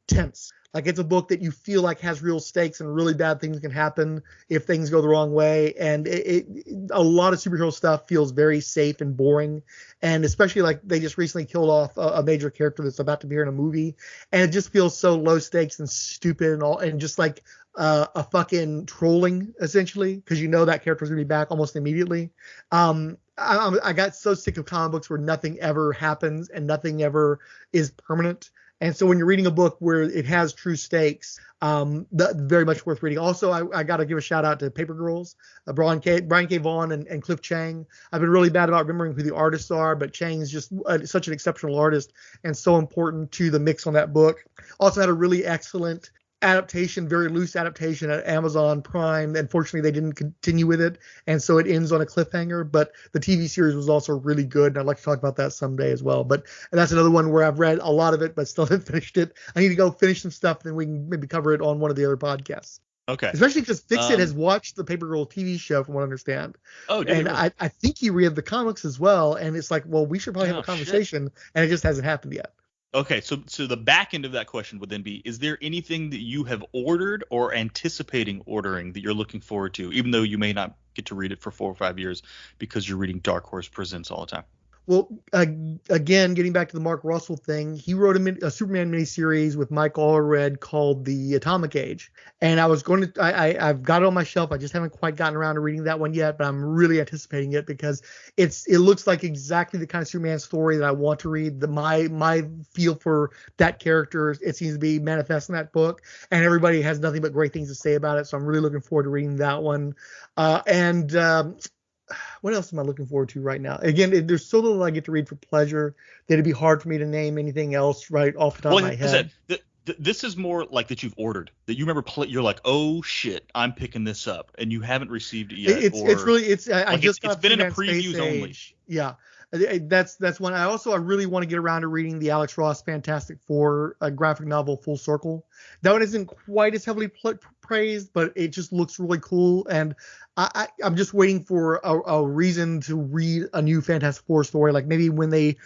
tense. Like, it's a book that you feel like has real stakes, and really bad things can happen if things go the wrong way. And a lot of superhero stuff feels very safe and boring. And especially like they just recently killed off a major character that's about to appear in a movie. And it just feels so low stakes and stupid and just like a fucking trolling, essentially, because that character's going to be back almost immediately. I got so sick of comic books where nothing ever happens and nothing ever is permanent. And so when you're reading a book where it has true stakes, very much worth reading. Also, I got to give a shout out to Paper Girls, Brian K. Vaughan and Cliff Chang. I've been really bad about remembering who the artists are, but Chang is just such an exceptional artist and so important to the mix on that book. Also had a really excellent adaptation, very loose adaptation at Amazon Prime. Unfortunately, they didn't continue with it, and so it ends on a cliffhanger. But the TV series was also really good, and I'd like to talk about that someday as well. And that's another one where I've read a lot of it, but still haven't finished it. I need to go finish some stuff, then we can maybe cover it on one of the other podcasts. Okay. Especially because Fix-It has watched the Paper Girl TV show, from what I understand. Oh, did and really? I think he read the comics as well, and it's like, well, we should probably have a conversation, and it just hasn't happened yet. Okay, so the back end of that question would then be: is there anything that you have ordered or anticipating ordering that you're looking forward to, even though you may not get to read it for 4 or 5 years because you're reading Dark Horse Presents all the time? Well, again, getting back to the Mark Russell thing, he wrote a Superman miniseries with Mike Allred called The Atomic Age, and I was going to, I've got it on my shelf. I just haven't quite gotten around to reading that one yet, but I'm really anticipating it because it looks like exactly the kind of Superman story that I want to read. My feel for that character, it seems to be manifest in that book, and everybody has nothing but great things to say about it. So I'm really looking forward to reading that one, what else am I looking forward to right now? Again, there's so little I get to read for pleasure that it'd be hard for me to name anything else right off the top of my head. This is more like that you've ordered, that you remember you're like, oh shit, I'm picking this up, and you haven't received it yet. It's been in a previews only. Yeah, that's one. I really want to get around to reading the Alex Ross Fantastic Four graphic novel Full Circle. That one isn't quite as heavily praised, but it just looks really cool, and I'm just waiting for a reason to read a new Fantastic Four story, like maybe when they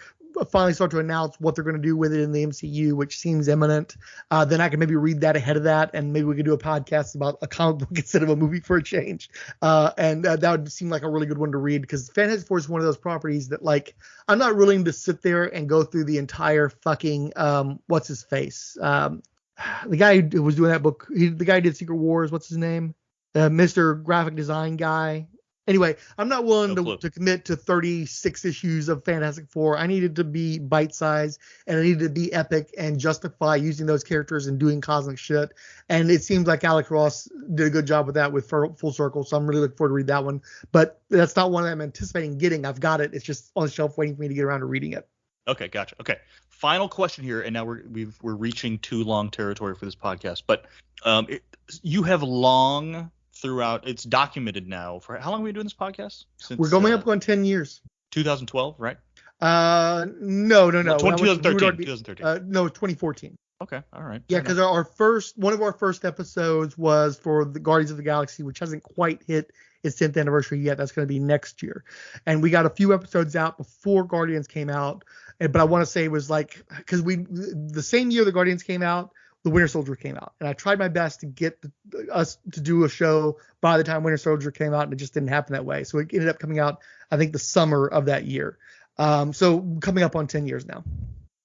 finally start to announce what they're going to do with it in the MCU, which seems imminent. Then I can maybe read that ahead of that, and maybe we could do a podcast about a comic book instead of a movie for a change. That would seem like a really good one to read, because Fantastic Four is one of those properties that, like, I'm not willing to sit there and go through the entire fucking what's his face, the guy who was doing that book, the guy who did Secret Wars, what's his name? Mr. Graphic Design guy. Anyway, I'm not willing to commit to 36 issues of Fantastic Four. I needed to be bite-sized, and I needed to be epic and justify using those characters and doing cosmic shit. And it seems like Alex Ross did a good job with that with Full Circle, so I'm really looking forward to read that one. But that's not one I'm anticipating getting. I've got it. It's just on the shelf waiting for me to get around to reading it. Okay, gotcha. Okay, final question here, and now we're reaching too long territory for this podcast. But you have long throughout. It's documented now. For how long have we been doing this podcast? We're going up on 10 years. 2012, right? No. 2013. No, 2014. Okay, all right. Yeah, because one of our first episodes was for the Guardians of the Galaxy, which hasn't quite hit its 10th anniversary yet. That's going to be next year, and we got a few episodes out before Guardians came out. But I want to say it was like, because the same year the Guardians came out, the Winter Soldier came out, and I tried my best to get us to do a show by the time Winter Soldier came out, and it just didn't happen that way. So it ended up coming out, I think, the summer of that year. So coming up on 10 years now.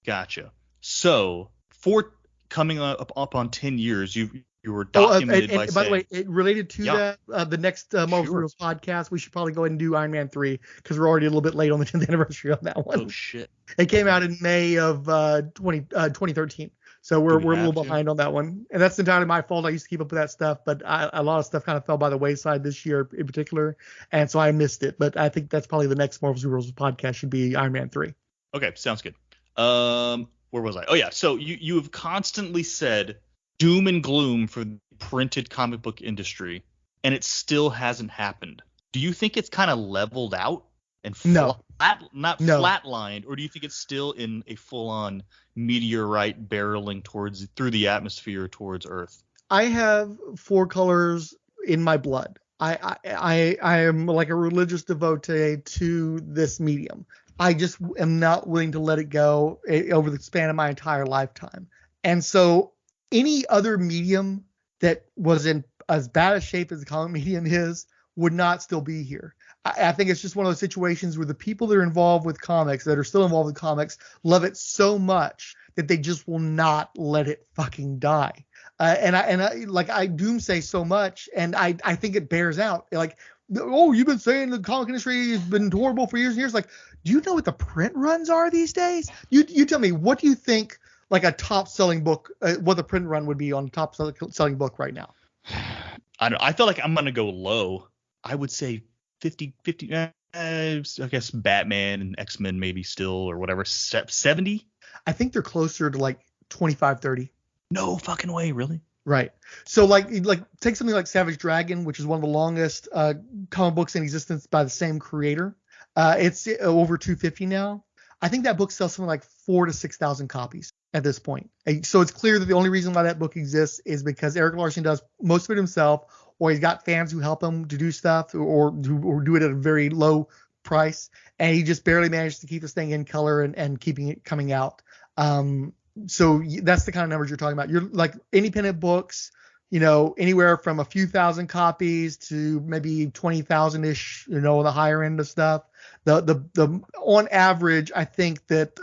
Gotcha. So for coming up on 10 years, you were documented by the way, it related to that, the next Marvel Heroes podcast, we should probably go ahead and do Iron Man 3, because we're already a little bit late on the 10th anniversary on that one. Oh shit! It came out in May of 2013. So we're a little behind on that one, and that's entirely my fault. I used to keep up with that stuff, but a lot of stuff kind of fell by the wayside this year in particular, and so I missed it. But I think that's probably the next Marvel Heroes podcast should be Iron Man 3. Okay, sounds good. Where was I? Oh yeah, so you have constantly said doom and gloom for the printed comic book industry, and it still hasn't happened. Do you think it's kind of leveled out and flatlined, or do you think it's still in a full-on meteorite barreling through the atmosphere towards Earth? I have 4 colors in my blood. I am like a religious devotee to this medium. I just am not willing to let it go over the span of my entire lifetime. And so any other medium that was in as bad a shape as the comic medium is would not still be here. I think it's just one of those situations where the people that are involved with comics, that are still involved with comics, love it so much that they just will not let it fucking die. And I doomsay so much, and I think it bears out. Like, oh, you've been saying the comic industry has been horrible for years and years. Like, do you know what the print runs are these days? You tell me, what do you think, like, a top selling book, what the print run would be on a top selling book right now? I feel like I'm going to go low. I would say 50, I guess Batman and X-Men maybe still, or whatever, 70? I think they're closer to like 25, 30. No fucking way, really? Right. So like take something like Savage Dragon, which is one of the longest comic books in existence by the same creator. It's over 250 now. I think that book sells something like 4,000 to 6,000 copies at this point. So it's clear that the only reason why that book exists is because Eric Larson does most of it himself, or he's got fans who help him to do stuff, or do it at a very low price, and he just barely managed to keep this thing in color and keeping it coming out. So that's the kind of numbers you're talking about. You're like independent books, anywhere from a few thousand copies to maybe 20,000 ish, the higher end of stuff. The on average, I think that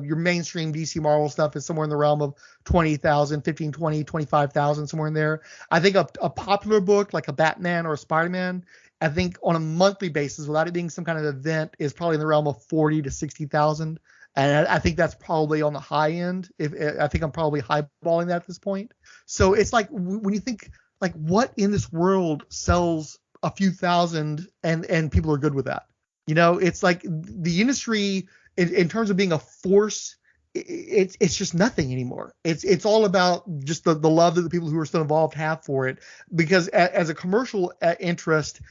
your mainstream DC Marvel stuff is somewhere in the realm of 20,000, 15, 20, 25,000, somewhere in there. I think a popular book like a Batman or a Spider-Man, I think on a monthly basis, without it being some kind of event, is probably in the realm of 40 to 60,000. And I think that's probably on the high end. I think I'm probably highballing that at this point. So it's like when you think like what in this world sells a few thousand and people are good with that. It's like the industry in terms of being a force, it's just nothing anymore. It's all about just the love that the people who are still involved have for it. Because as a commercial interest,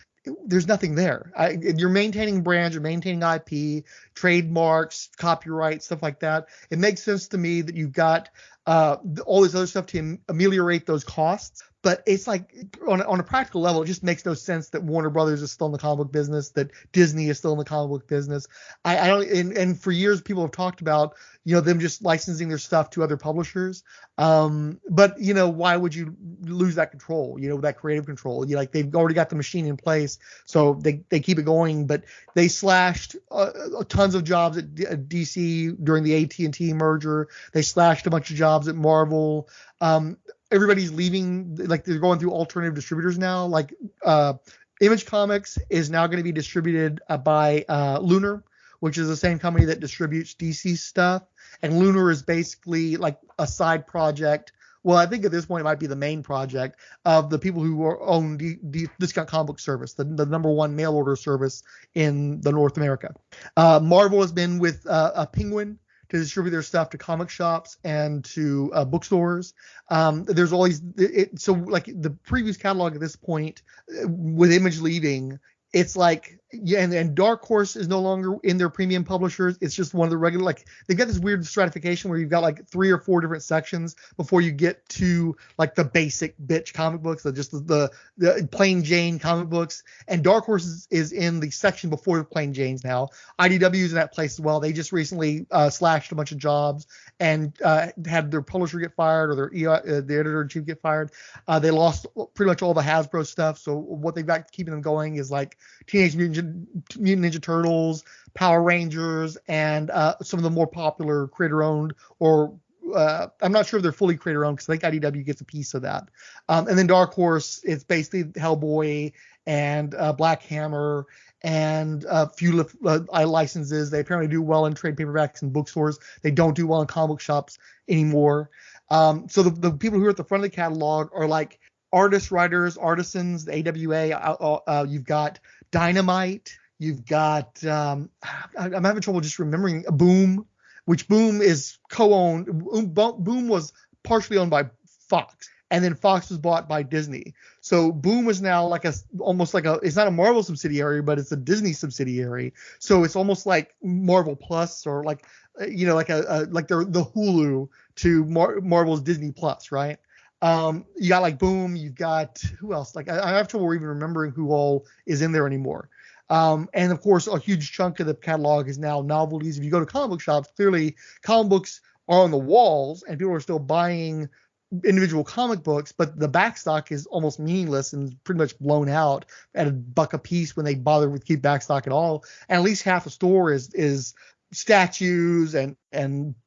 there's nothing there. You're maintaining brands, you're maintaining IP, trademarks, copyright, stuff like that. It makes sense to me that you've got all this other stuff to ameliorate those costs. But it's like on a practical level, it just makes no sense that Warner Brothers is still in the comic book business, that Disney is still in the comic book business. I don't, and for years people have talked about, them just licensing their stuff to other publishers. But why would you lose that control? That creative control. They've already got the machine in place, so they keep it going. But they slashed tons of jobs at DC during the AT&T merger. They slashed a bunch of jobs at Marvel. Everybody's leaving, like they're going through alternative distributors now. Like Image Comics is now going to be distributed by Lunar, which is the same company that distributes DC stuff. And Lunar is basically like a side project. Well, I think at this point it might be the main project of the people who own the Discount Comic Book Service, the number one mail order service in the North America. Marvel has been with a Penguin to distribute their stuff to comic shops and to bookstores. There's always so like the previous catalog at this point with Image leaving, it's like and Dark Horse is no longer in their premium publishers. It's just one of the regular, like they've got this weird stratification where you've got like 3 or 4 different sections before you get to like the basic bitch comic books, just the plain Jane comic books. And Dark Horse is in the section before the plain Janes now. IDW is in that place as well. They just recently slashed a bunch of jobs and had their publisher get fired or the editor-in-chief get fired. They lost pretty much all the Hasbro stuff. So what they've got keeping them going is like Teenage Mutant Ninja Turtles, Power Rangers, and some of the more popular creator-owned, or I'm not sure if they're fully creator-owned because I think IDW gets a piece of that. And then Dark Horse, it's basically Hellboy and Black Hammer and a few licenses. They apparently do well in trade paperbacks and bookstores. They don't do well in comic book shops anymore. So the people who are at the front of the catalog are like artists, writers, artisans, the AWA. You've got Dynamite. You've got I'm having trouble just remembering Boom, which Boom is co-owned. Boom was partially owned by Fox, and then Fox was bought by Disney. So Boom is now like almost like it's not a Marvel subsidiary, but it's a Disney subsidiary. So it's almost like Marvel Plus, or like like the Hulu to Marvel's Disney Plus, right? You got like Boom, you've got who else? Like I have trouble even remembering who all is in there anymore. And of course, a huge chunk of the catalog is now novelties. If you go to comic book shops, clearly comic books are on the walls and people are still buying individual comic books, but the backstock is almost meaningless and pretty much blown out at $1 a piece when they bother with keep backstock at all. And at least half the store is statues and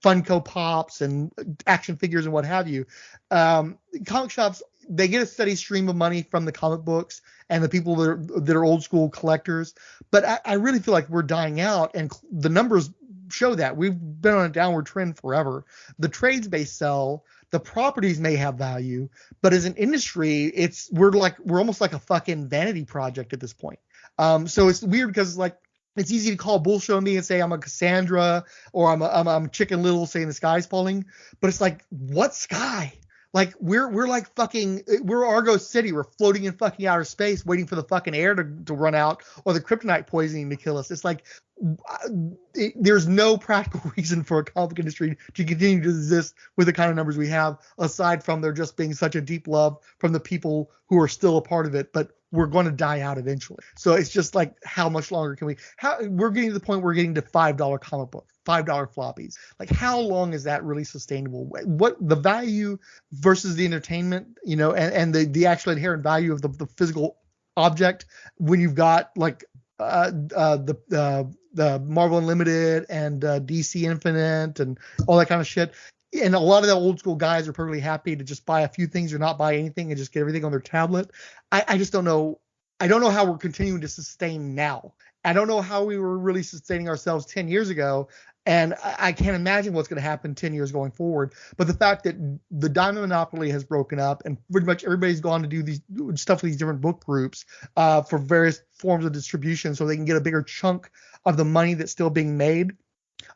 Funko Pops and action figures and what have you. Comic shops, they get a steady stream of money from the comic books and the people that are old school collectors. But I really feel like we're dying out, and the numbers show that. We've been on a downward trend forever. The trades may sell, the properties may have value, but as an industry, we're almost like a fucking vanity project at this point. So it's weird because like it's easy to call bullshit on me and say I'm a Cassandra or I'm Chicken Little saying the sky's falling, but it's like, what sky? Like we're like fucking, we're Argo City. We're floating in fucking outer space waiting for the fucking air to run out or the kryptonite poisoning to kill us. It's like there's no practical reason for a comic book industry to continue to exist with the kind of numbers we have, aside from there just being such a deep love from the people who are still a part of it. But we're going to die out eventually. So it's just like, how much longer can we? We're getting to the point where we're getting to $5 comic books, $5 floppies. Like, how long is that really sustainable? What the value versus the entertainment, and the actual inherent value of the physical object when you've got like the Marvel Unlimited and DC Infinite and all that kind of shit. And a lot of the old school guys are perfectly happy to just buy a few things or not buy anything and just get everything on their tablet. I just don't know. I don't know how we're continuing to sustain now. I don't know how we were really sustaining ourselves 10 years ago. And I can't imagine what's going to happen 10 years going forward. But the fact that the diamond monopoly has broken up and pretty much everybody's gone to do these stuff with these different book groups for various forms of distribution so they can get a bigger chunk of the money that's still being made.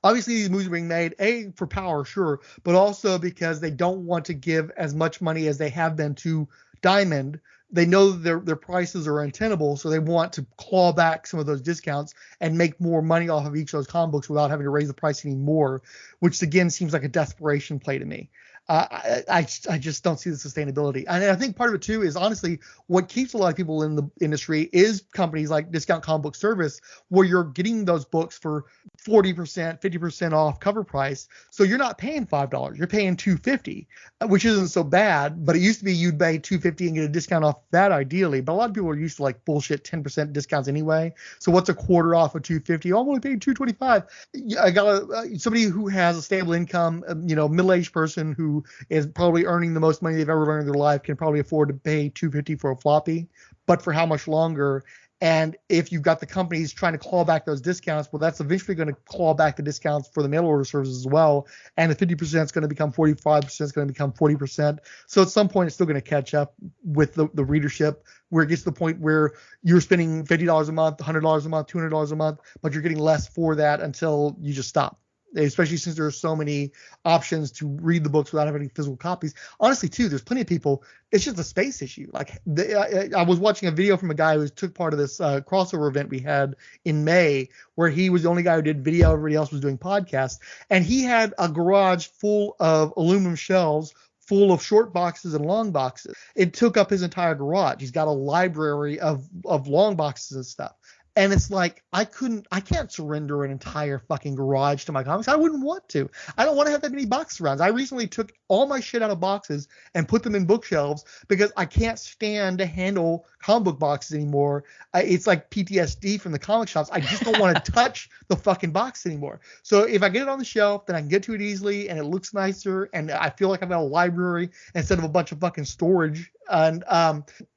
Obviously, these movies are being made, for power, sure, but also because they don't want to give as much money as they have been to Diamond. They know that their prices are untenable, so they want to claw back some of those discounts and make more money off of each of those comic books without having to raise the price anymore, which again seems like a desperation play to me. I just don't see the sustainability. And I think part of it too is honestly what keeps a lot of people in the industry is companies like Discount Comic Book Service, where you're getting those books for 40%, 50% off cover price. So you're not paying $5, you're paying $2.50, which isn't so bad. But it used to be you'd pay $2.50 and get a discount off that ideally. But a lot of people are used to like bullshit 10% discounts anyway. So what's a quarter off of $2.50? Oh, I'm only paying $2.25. I got somebody who has a stable income, middle-aged person who is probably earning the most money they've ever earned in their life can probably afford to pay $2.50 for a floppy, but for how much longer? And if you've got the companies trying to claw back those discounts, well, that's eventually going to claw back the discounts for the mail order services as well. And the 50% is going to become 45%, is going to become 40%. So at some point, it's still going to catch up with the readership, where it gets to the point where you're spending $50 a month, $100 a month, $200 a month, but you're getting less for that until you just stop. Especially since there are so many options to read the books without having physical copies. Honestly, too, there's plenty of people. It's just a space issue. Like I was watching a video from a guy who took part of this crossover event we had in May, where he was the only guy who did video. Everybody else was doing podcasts, and he had a garage full of aluminum shelves full of short boxes and long boxes. It took up his entire garage. He's got a library of long boxes and stuff. And it's like, I can't surrender an entire fucking garage to my comics. I wouldn't want to. I don't want to have that many box runs. I recently took all my shit out of boxes and put them in bookshelves because I can't stand to handle comic book boxes anymore. It's like PTSD from the comic shops. I just don't want to touch the fucking box anymore. So if I get it on the shelf, then I can get to it easily and it looks nicer and I feel like I've got a library instead of a bunch of fucking storage. And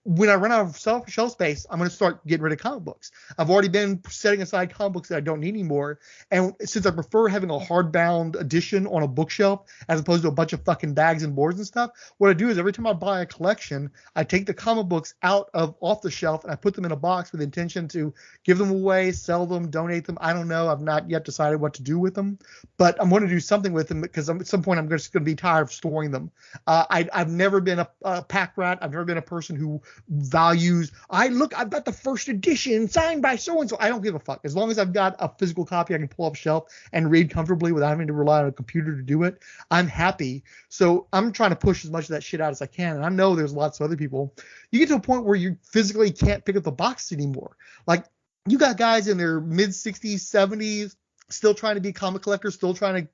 when I run out of shelf space, I'm going to start getting rid of comic books. I've already been setting aside comic books that I don't need anymore. And since I prefer having a hardbound edition on a bookshelf as opposed to a bunch of fucking bags and boards and stuff, what I do is every time I buy a collection, I take the comic books off the shelf and I put them in a box with the intention to give them away, sell them, donate them. I don't know. I've not yet decided what to do with them, but I'm going to do something with them because at some point I'm just going to be tired of storing them. I've never been a pack rat. I've never been a person who values, I've got the first edition signed by so-and-so. I don't give a fuck. As long as I've got a physical copy I can pull off a shelf and read comfortably without having to rely on a computer to do it, I'm happy. So I'm trying to push as much of that shit out as I can. And I know there's lots of other people. You get to a point where you physically can't pick up the box anymore. Like, you got guys in their mid-60s, 70s, still trying to be comic collectors, still trying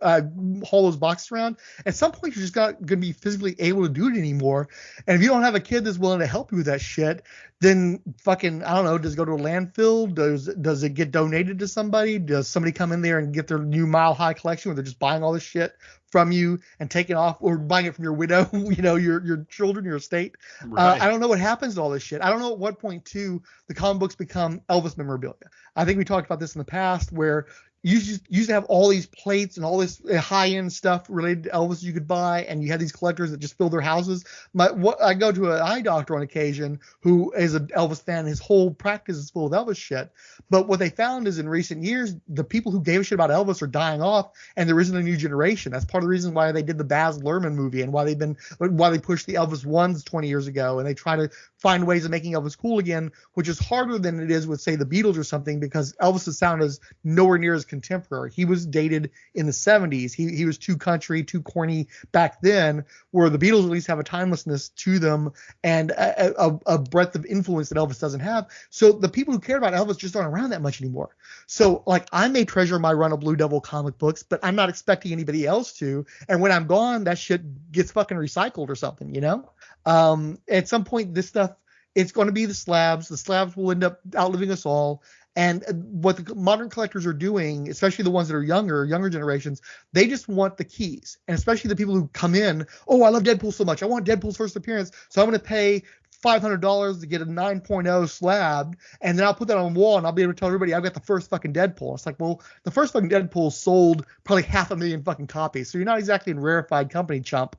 to haul those boxes around. At some point, you're just not going to be physically able to do it anymore. And if you don't have a kid that's willing to help you with that shit, then fucking, I don't know, does it go to a landfill? Does it get donated to somebody? Does somebody come in there and get their new Mile High collection where they're just buying all this shit from you and taking off, or buying it from your widow, your children, your estate? Right. I don't know what happens to all this shit. I don't know at what point too the comic books become Elvis memorabilia. I think we talked about this in the past where you used to have all these plates and all this high-end stuff related to Elvis you could buy, and you had these collectors that just filled their houses. I go to an eye doctor on occasion who is an Elvis fan. His whole practice is full of Elvis shit. But what they found is in recent years, the people who gave a shit about Elvis are dying off, and there isn't a new generation. That's part of the reason why they did the Baz Luhrmann movie and why they pushed the Elvis ones 20 years ago, and they try to find ways of making Elvis cool again, which is harder than it is with, say, the Beatles or something, because Elvis's sound is nowhere near as contemporary. He was dated in the 70s. He was too country, too corny back then, where the Beatles at least have a timelessness to them and a breadth of influence that Elvis doesn't have. So the people who care about Elvis just aren't around that much anymore. So, like, I may treasure my run of Blue Devil comic books, but I'm not expecting anybody else to. And when I'm gone, that shit gets fucking recycled or something, you know? At some point, this stuff, it's going to be the slabs. The slabs will end up outliving us all. And what the modern collectors are doing, especially the ones that are younger generations, they just want the keys. And especially the people who come in, oh, I love Deadpool so much. I want Deadpool's first appearance. So I'm going to pay $500 to get a 9.0 slab, and then I'll put that on the wall, and I'll be able to tell everybody I've got the first fucking Deadpool. It's like, well, the first fucking Deadpool sold probably 500,000 fucking copies, so you're not exactly in rarefied company, chump.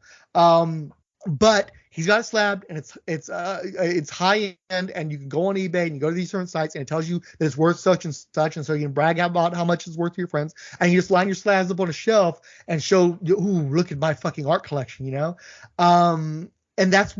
But he's got it slabbed, and it's high end, and you can go on eBay and you go to these certain sites, and it tells you that it's worth such and such, and so you can brag about how much it's worth to your friends, and you just line your slabs up on a shelf and show, ooh, look at my fucking art collection, you know. And that's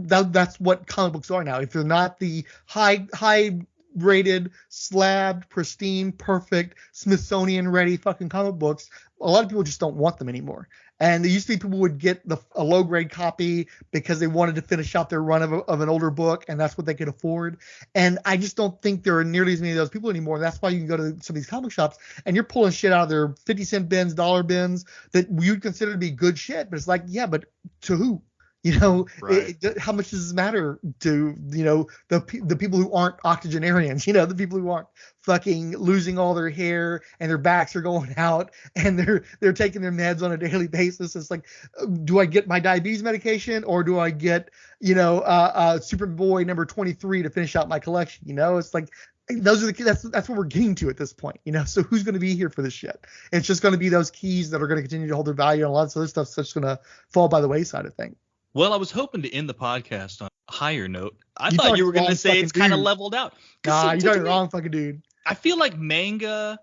what comic books are now. If they're not the high rated, slabbed, pristine, perfect, Smithsonian ready fucking comic books, a lot of people just don't want them anymore. And there used to be people would get a low grade copy because they wanted to finish out their run of an older book, and that's what they could afford. And I just don't think there are nearly as many of those people anymore. And that's why you can go to some of these comic shops and you're pulling shit out of their 50-cent bins, dollar bins that you'd consider to be good shit. But it's like, yeah, but to who? You know, right. How much does this matter to, you know, the people who aren't octogenarians, you know, the people who aren't fucking losing all their hair and their backs are going out and they're taking their meds on a daily basis. It's like, do I get my diabetes medication or do I get, you know, Superboy number 23 to finish out my collection? You know, it's like, that's what we're getting to at this point, you know. So who's going to be here for this shit? It's just going to be those keys that are going to continue to hold their value, and a lot of this other stuff's just going to fall by the wayside, I think. Well, I was hoping to end the podcast on a higher note. I thought you were going to say it's kind of leveled out. Nah, you're talking wrong, fucking dude. I feel like manga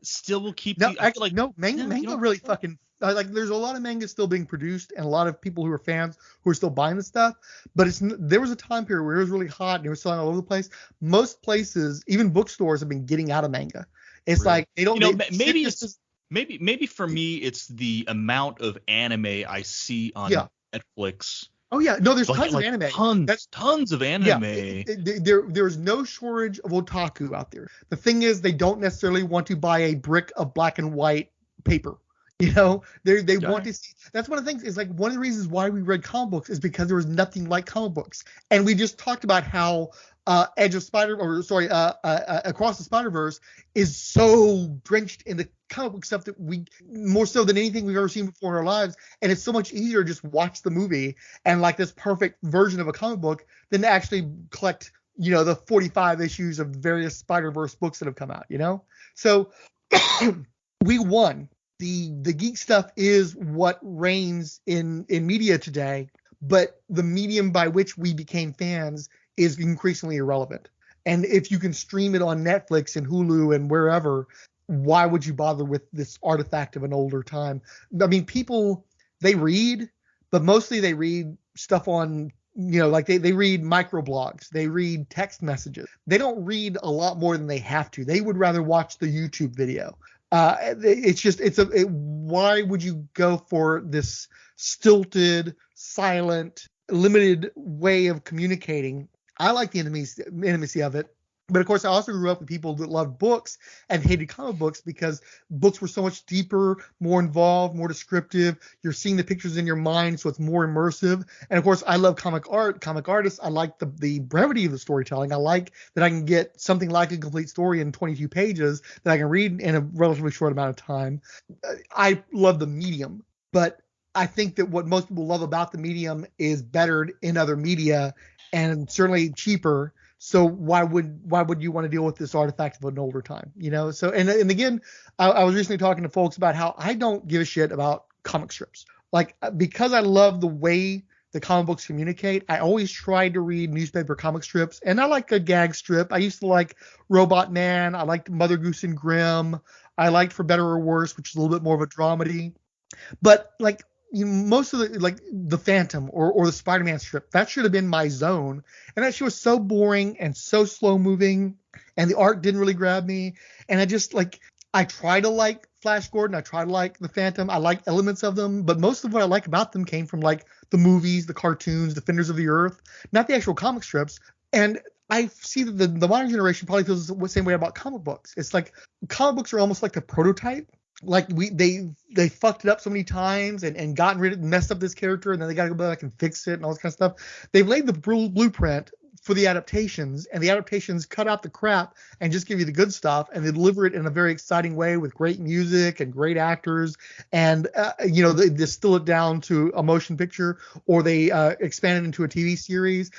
still will keep. Manga really fucking like. There's a lot of manga still being produced, and a lot of people who are fans who are still buying the stuff. But there was a time period where it was really hot and it was selling all over the place. Most places, even bookstores, have been getting out of manga. It's really? Like they don't. You know, maybe for me, it's the amount of anime I see on Netflix. Oh yeah, no, there's tons of anime. Tons of anime. Yeah, there's no shortage of otaku out there. The thing is, they don't necessarily want to buy a brick of black and white paper. You know, they want to see. That's one of the things. Is like one of the reasons why we read comic books is because there was nothing like comic books, and we just talked about how Across the Spider-Verse is so drenched in the comic book stuff that we more so than anything we've ever seen before in our lives, and it's so much easier to just watch the movie and like this perfect version of a comic book than to actually collect, you know, the 45 issues of various Spider-Verse books that have come out, you know. So we won. The geek stuff is what reigns in media today, but the medium by which we became fans is increasingly irrelevant. And if you can stream it on Netflix and Hulu and wherever, why would you bother with this artifact of an older time? I mean, people, they read, but mostly they read stuff on, you know, like they read microblogs, they read text messages. They don't read a lot more than they have to. They would rather watch the YouTube video. Why would you go for this stilted, silent, limited way of communicating? I like the intimacy of it. But of course, I also grew up with people that loved books and hated comic books because books were so much deeper, more involved, more descriptive. You're seeing the pictures in your mind, so it's more immersive. And of course, I love comic artists. I like the brevity of the storytelling. I like that I can get something like a complete story in 22 pages that I can read in a relatively short amount of time. I love the medium, but I think that what most people love about the medium is bettered in other media and certainly cheaper. So why would you want to deal with this artifact of an older time, you know? So and again, I was recently talking to folks about how I don't give a shit about comic strips, like because I love the way the comic books communicate. I always tried to read newspaper comic strips, and I like a gag strip. I used to like Robot Man. I liked Mother Goose and Grimm. I liked For Better or Worse, which is a little bit more of a dramedy. But like most of the Phantom or the Spider-Man strip, that should have been my zone. And that shit was so boring and so slow moving, and the art didn't really grab me. And I try to like Flash Gordon, I try to like the Phantom, I like elements of them, but most of what I like about them came from like the movies, the cartoons, Defenders of the Earth, not the actual comic strips. And I see that the modern generation probably feels the same way about comic books. It's like comic books are almost like the prototype. Like they fucked it up so many times and gotten rid of, messed up this character, and then they got to go back and fix it and all this kind of stuff. They've laid the blueprint for the adaptations, and the adaptations cut out the crap and just give you the good stuff, and they deliver it in a very exciting way with great music and great actors, and they distill it down to a motion picture, or they expand it into a TV series.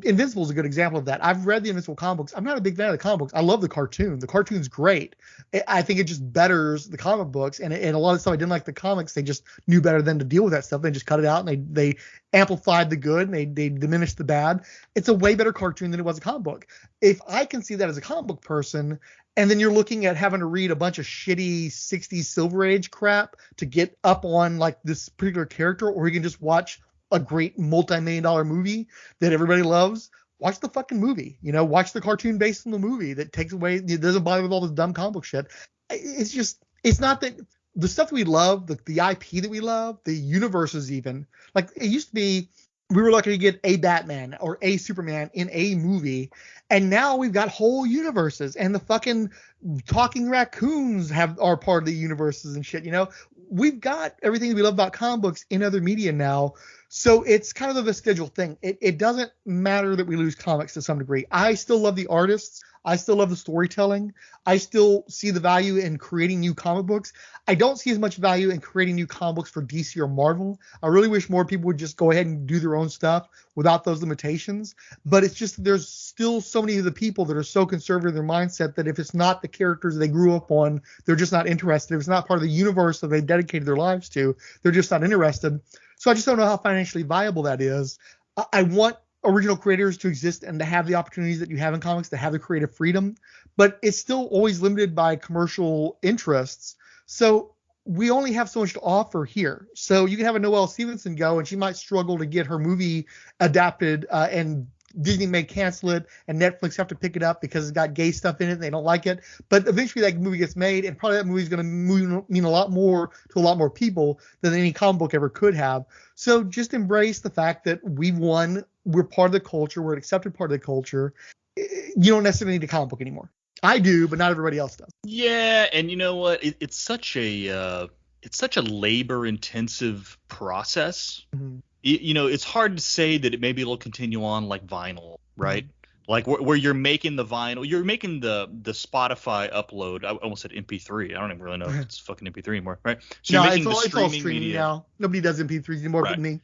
Invincible is a good example of that. I've read the Invincible comic books. I'm not a big fan of the comic books. I love the cartoon. The cartoon's great. I think it just betters the comic books, and a lot of stuff I didn't like the comics. They just knew better than to deal with that stuff. They just cut it out, and they amplified the good, and they diminished the bad. It's a way better cartoon than it was a comic book. If I can see that as a comic book person, and then you're looking at having to read a bunch of shitty 60s Silver Age crap to get up on like this particular character, or you can just watch a great multi-million-dollar movie that everybody loves, watch the fucking movie. Watch the cartoon based on the movie that takes away, it doesn't bother with all this dumb comic book shit. It's not that the stuff that we love, the IP that we love, the universes even, like it used to be, we were lucky to get a Batman or a Superman in a movie, and now we've got whole universes, and the fucking talking raccoons are part of the universes and shit. We've got everything that we love about comic books in other media now. So it's kind of a vestigial thing. It doesn't matter that we lose comics to some degree. I still love the artists. I still love the storytelling. I still see the value in creating new comic books. I don't see as much value in creating new comic books for DC or Marvel. I really wish more people would just go ahead and do their own stuff without those limitations. But it's just there's still so many of the people that are so conservative in their mindset that if it's not the characters they grew up on, they're just not interested. If it's not part of the universe that they dedicated their lives to, they're just not interested. So I just don't know how financially viable that is. I want original creators to exist and to have the opportunities that you have in comics, to have the creative freedom, but it's still always limited by commercial interests. So we only have so much to offer here. So you can have a Noelle Stevenson go, and she might struggle to get her movie adapted, and Disney may cancel it, and Netflix have to pick it up because it's got gay stuff in it and they don't like it. But eventually that movie gets made, and probably that movie is going to mean a lot more to a lot more people than any comic book ever could have. So just embrace the fact that we've won. We're part of the culture. We're an accepted part of the culture. You don't necessarily need a comic book anymore. I do, but not everybody else does. Yeah, and you know what? It's such a labor-intensive process. Mm-hmm. It's hard to say that maybe it'll continue on like vinyl, right? Mm-hmm. Like where you're making the vinyl, you're making the Spotify upload. I almost said MP3. I don't even really know if it's fucking MP3 anymore, right? So no, it's all streaming media now. Nobody does MP3s anymore but me.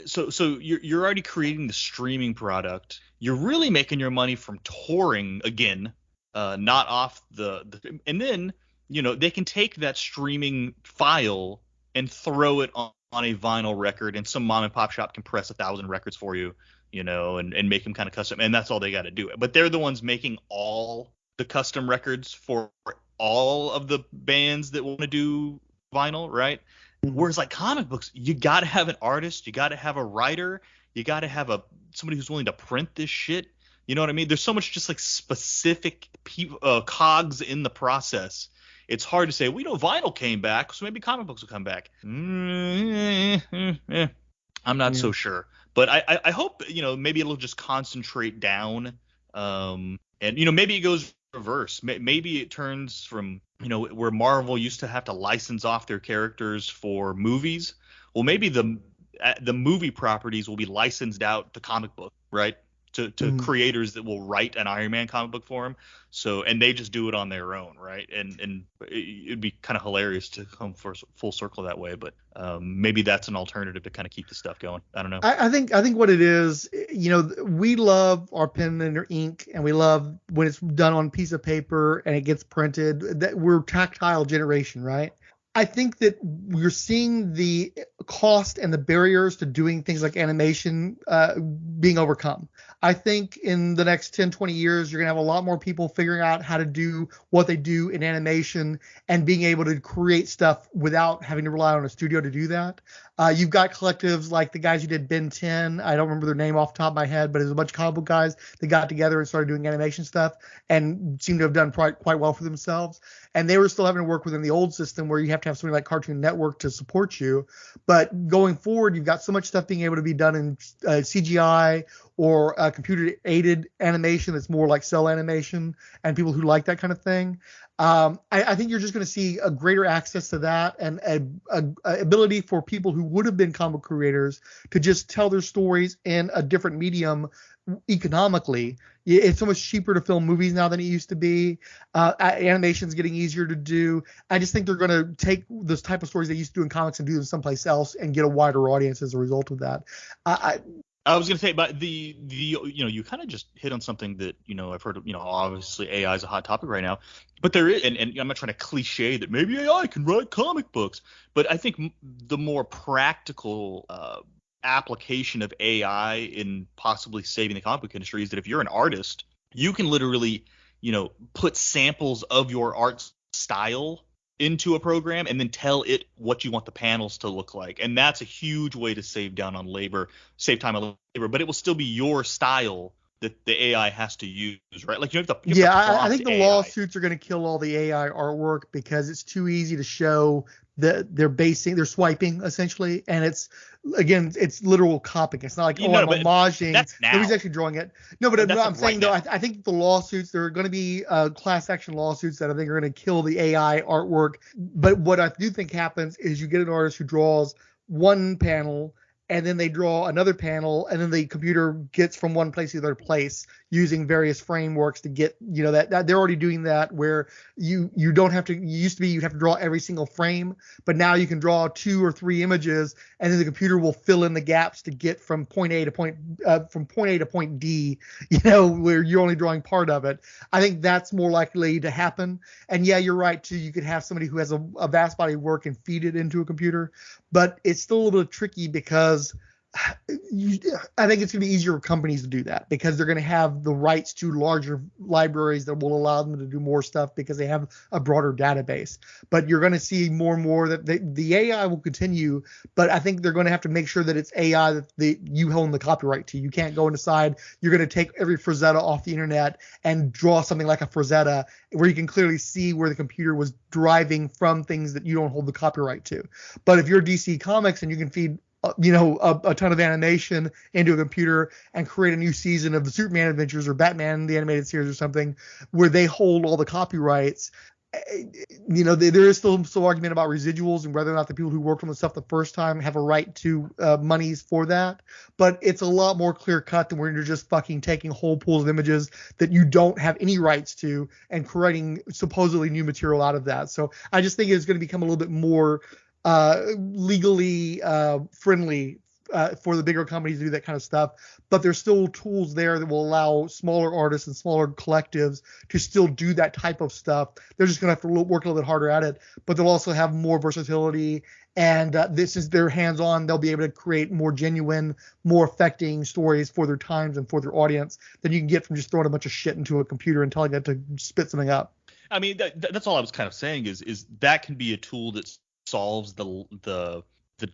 So you're already creating the streaming product. You're really making your money from touring again, not off the and then they can take that streaming file and throw it on a vinyl record, and some mom and pop shop can press 1,000 records for you, and make them kind of custom, and that's all they got to do. But they're the ones making all the custom records for all of the bands that want to do vinyl, right? Whereas like comic books, you got to have an artist, you got to have a writer, you got to have somebody who's willing to print this shit. You know what I mean? There's so much just like specific cogs in the process. It's hard to say, vinyl came back, so maybe comic books will come back. I'm not so sure. But I hope, maybe it'll just concentrate down. And, maybe it goes reverse. Maybe it turns from, where Marvel used to have to license off their characters for movies. Well, maybe the movie properties will be licensed out to comic book, right? To creators that will write an Iron Man comic book for them. So, and they just do it on their own, right? And it'd be kind of hilarious to come full circle that way. But maybe that's an alternative to kind of keep the stuff going. I don't know. I think what it is, we love our pen and our ink, and we love when it's done on a piece of paper and it gets printed. That we're a tactile generation, right? I think that we're seeing the cost and the barriers to doing things like animation being overcome. I think in the next 10, 20 years, you're going to have a lot more people figuring out how to do what they do in animation and being able to create stuff without having to rely on a studio to do that. You've got collectives like the guys who did Ben 10. I don't remember their name off the top of my head, but it was a bunch of comic book guys that got together and started doing animation stuff and seemed to have done quite well for themselves. And they were still having to work within the old system where you have to have something like Cartoon Network to support you. But going forward, you've got so much stuff being able to be done in CGI or computer-aided animation that's more like cell animation and people who like that kind of thing. I think you're just going to see a greater access to that and a ability for people who would have been comic creators to just tell their stories in a different medium economically. It's so much cheaper to film movies now than it used to be. Animation's getting easier to do. I just think they're going to take this type of stories they used to do in comics and do them someplace else and get a wider audience as a result of that. I was going to say, but you kind of just hit on something that, I've heard of, obviously AI is a hot topic right now, but there is, and I'm not trying to cliche that maybe AI can write comic books, but I think the more practical application of AI in possibly saving the comic book industry is that if you're an artist, you can literally, put samples of your art style into a program and then tell it what you want the panels to look like. And that's a huge way to save time on labor, but it will still be your style that the AI has to use, right? Like you have to I think the lawsuits are going to kill all the AI artwork because it's too easy to show that they're swiping essentially, and it's literal copying. It's not like I'm homaging. Nobody's actually drawing it. No, but I'm saying though, I think the lawsuits, there are going to be class action lawsuits that I think are going to kill the AI artwork. But what I do think happens is you get an artist who draws one panel and then they draw another panel, and then the computer gets from one place to the other place using various frameworks to get, that they're already doing that where you don't have to, used to be you'd have to draw every single frame, but now you can draw 2 or 3 images, and then the computer will fill in the gaps to get from point A to point D, where you're only drawing part of it. I think that's more likely to happen. And yeah, you're right too. You could have somebody who has a vast body of work and feed it into a computer, but it's still a little bit tricky because I think it's going to be easier for companies to do that because they're going to have the rights to larger libraries that will allow them to do more stuff because they have a broader database. But you're going to see more and more that the AI will continue, but I think they're going to have to make sure that it's AI that you own the copyright to. You can't go and decide you're going to take every Frazetta off the internet and draw something like a Frazetta where you can clearly see where the computer was deriving from things that you don't hold the copyright to. But if you're DC Comics and you can feed a ton of animation into a computer and create a new season of the Superman Adventures or Batman the Animated Series or something where they hold all the copyrights, there is still some argument about residuals and whether or not the people who worked on the stuff the first time have a right to monies for that. But it's a lot more clear cut than when you're just fucking taking whole pools of images that you don't have any rights to and creating supposedly new material out of that. So I just think it's going to become a little bit more legally friendly for the bigger companies to do that kind of stuff, but there's still tools there that will allow smaller artists and smaller collectives to still do that type of stuff. They're just going to have to work a little bit harder at it, but they'll also have more versatility, and this is their hands-on. They'll be able to create more genuine, more affecting stories for their times and for their audience than you can get from just throwing a bunch of shit into a computer and telling it to spit something up. I mean, that's all I was kind of saying is that can be a tool that's solves the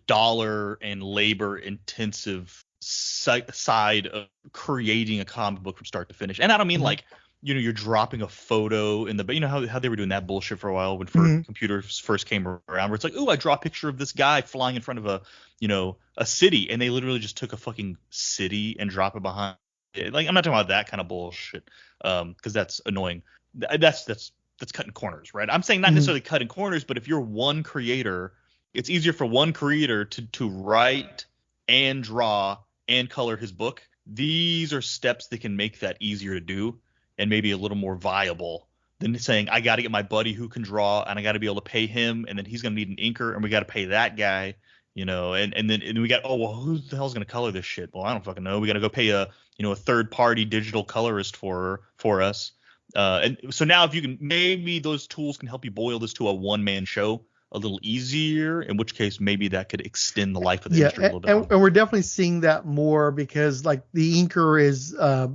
dollar and labor intensive side of creating a comic book from start to finish. And I don't mean like you're dropping a photo in the how they were doing that bullshit for a while when computers first came around, where it's like, oh, I draw a picture of this guy flying in front of a city, and they literally just took a fucking city and drop it behind it. Like, I'm not talking about that kind of bullshit because that's annoying. That's cutting corners, right? I'm saying not necessarily cutting corners, but if you're one creator, it's easier for one creator to write and draw and color his book. These are steps that can make that easier to do and maybe a little more viable than saying, I got to get my buddy who can draw and I got to be able to pay him, and then he's going to need an inker and we got to pay that guy, and then we got, who the hell's going to color this shit? Well, I don't fucking know. We got to go pay a third party digital colorist for us. And so now if you can, maybe those tools can help you boil this to a one-man show a little easier, in which case maybe that could extend the life of the industry a little bit. And we're definitely seeing that more because like the inker is a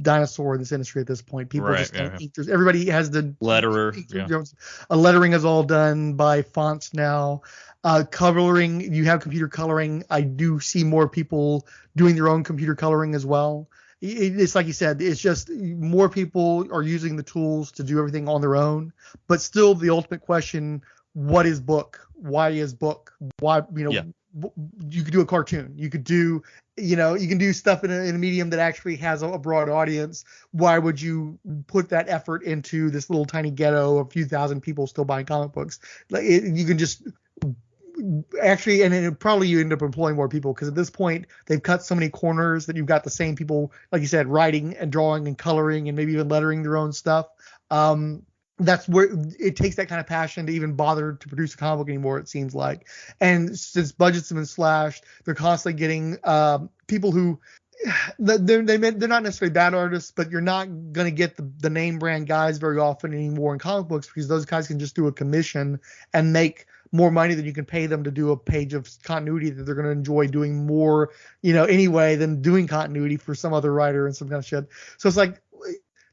dinosaur in this industry at this point. People just don't ink. Everybody has the letterer. A lettering is all done by fonts now. Coloring, you have computer coloring. I do see more people doing their own computer coloring as well. It's like you said, it's just more people are using the tools to do everything on their own. But still, the ultimate question: what is book? Why is book? Why you could do a cartoon. You could do you can do stuff in a medium that actually has a broad audience. Why would you put that effort into this little tiny ghetto of a few thousand people still buying comic books? Like you can just actually, and probably you end up employing more people because at this point they've cut so many corners that you've got the same people, like you said, writing and drawing and coloring and maybe even lettering their own stuff. That's where it takes that kind of passion to even bother to produce a comic book anymore, it seems like. And since budgets have been slashed, they're constantly getting people who they're not necessarily bad artists, but you're not going to get the name brand guys very often anymore in comic books because those guys can just do a commission and make more money than you can pay them to do a page of continuity that they're going to enjoy doing more, anyway than doing continuity for some other writer and some kind of shit. So it's like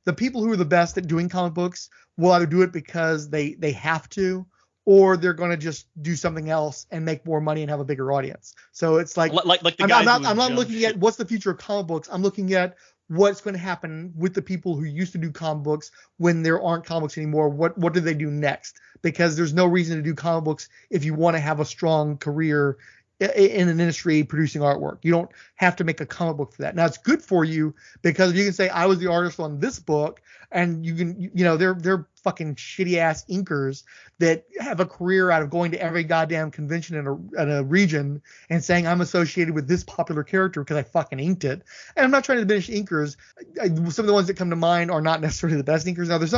the people who are the best at doing comic books will either do it because they have to, or they're going to just do something else and make more money and have a bigger audience. So it's like the I'm not looking at what's the future of comic books. I'm looking at what's going to happen with the people who used to do comic books when there aren't comic books anymore. What do they do next? Because there's no reason to do comic books if you want to have a strong career in an industry producing artwork. You don't have to make a comic book for that. Now it's good for you because you can say I was the artist on this book, and you can, they're fucking shitty ass inkers that have a career out of going to every goddamn convention in a region and saying I'm associated with this popular character because I fucking inked it. And I'm not trying to diminish inkers. Some of the ones that come to mind are not necessarily the best inkers. Now there's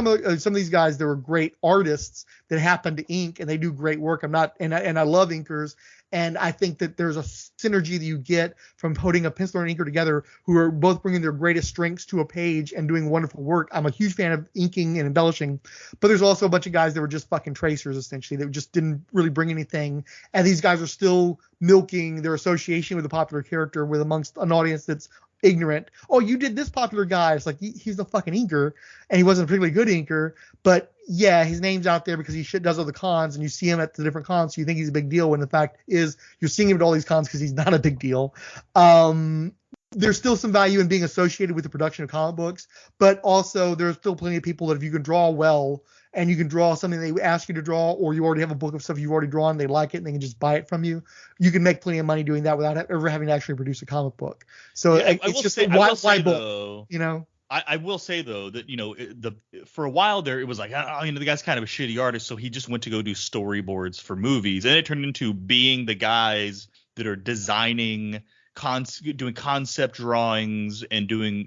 some of these guys that were great artists that happen to ink and they do great work. I love inkers. And I think that there's a synergy that you get from putting a penciler and inker together who are both bringing their greatest strengths to a page and doing wonderful work. I'm a huge fan of inking and embellishing, but there's also a bunch of guys that were just fucking tracers, essentially, that just didn't really bring anything. And these guys are still milking their association with a popular character with amongst an audience that's ignorant. Oh, you did this popular guy. It's like he's a fucking inker, and he wasn't a particularly good inker, but yeah, his name's out there because he does all the cons, and you see him at the different cons, so you think he's a big deal, when the fact is you're seeing him at all these cons because he's not a big deal. There's still some value in being associated with the production of comic books, but also there's still plenty of people that if you can draw well and you can draw something they ask you to draw, or you already have a book of stuff you've already drawn, they like it and they can just buy it from you, you can make plenty of money doing that without ever having to actually produce a comic book. So yeah, it's just why book, I will say though that for a while there it was like the guy's kind of a shitty artist, so he just went to go do storyboards for movies, and it turned into being the guys that are designing, doing concept drawings and doing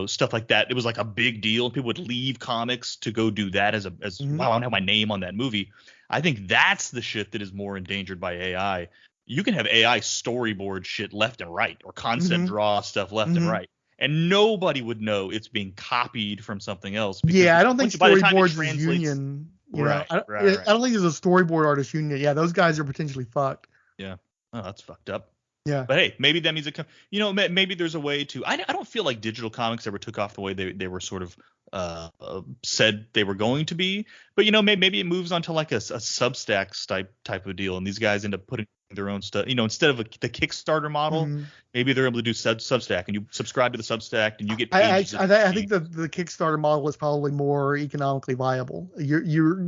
stuff like that. It was like a big deal. People would leave comics to go do that as wow, I don't have my name on that movie. I think that's the shit that is more endangered by AI. You can have AI storyboard shit left and right, or concept draw stuff left and right, and nobody would know it's being copied from something else. Yeah, I don't think storyboards is union. Right. I don't think there's a storyboard artist union. Yeah, those guys are potentially fucked. Yeah. Oh, that's fucked up. Yeah. But hey, maybe that means maybe there's a way to. I don't feel like digital comics ever took off the way they were sort of said they were going to be. But maybe it moves on to like a Substack type of deal, and these guys end up putting their own stuff. Instead of the Kickstarter model, maybe they're able to do Substack, and you subscribe to the Substack and you get pages. I think the Kickstarter model is probably more economically viable. You're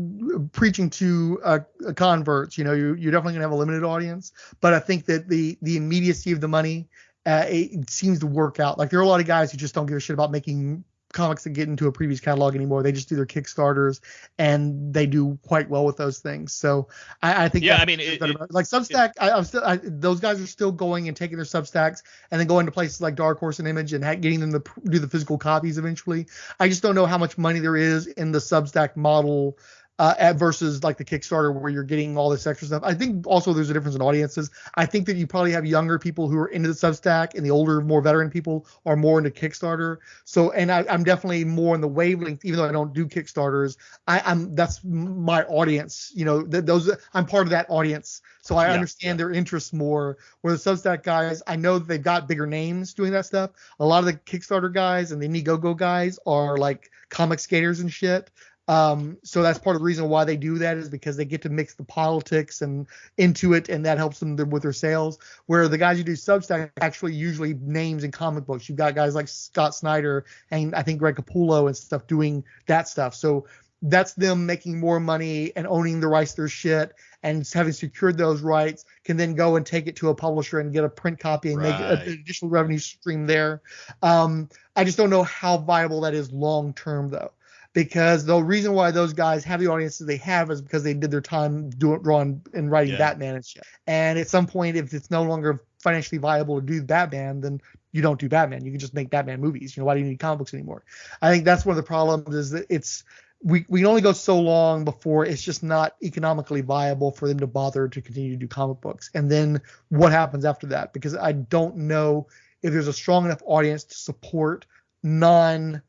preaching to converts. You're definitely gonna have a limited audience, but I think that the immediacy of the money it seems to work out. Like there are a lot of guys who just don't give a shit about making comics that get into a previous catalog anymore. They just do their Kickstarters, and they do quite well with those things. So I think like Substack, those guys are still going and taking their Substacks and then going to places like Dark Horse and Image and getting them to do the physical copies eventually. I just don't know how much money there is in the Substack model versus like the Kickstarter where you're getting all this extra stuff. I think also there's a difference in audiences. I think that you probably have younger people who are into the Substack, and the older, more veteran people are more into Kickstarter. So, and I'm definitely more in the wavelength, even though I don't do Kickstarters. That's my audience. I'm part of that audience. So I understand their interests more. Where the Substack guys, I know that they've got bigger names doing that stuff. A lot of the Kickstarter guys and the Indiegogo guys are like comic skaters and shit. So that's part of the reason why they do that, is because they get to mix the politics and into it, and that helps them with their sales. Where the guys who do Substack actually usually names in comic books. You've got guys like Scott Snyder and I think Greg Capullo and stuff doing that stuff. So that's them making more money and owning the rights to their shit, and having secured those rights can then go and take it to a publisher and get a print copy and make an additional revenue stream there. I just don't know how viable that is long term though. Because the reason why those guys have the audiences they have is because they did their time drawing and writing Batman and shit. And at some point, if it's no longer financially viable to do Batman, then you don't do Batman. You can just make Batman movies. Why do you need comic books anymore? I think that's one of the problems, is that we only go so long before it's just not economically viable for them to bother to continue to do comic books. And then what happens after that? Because I don't know if there's a strong enough audience to support to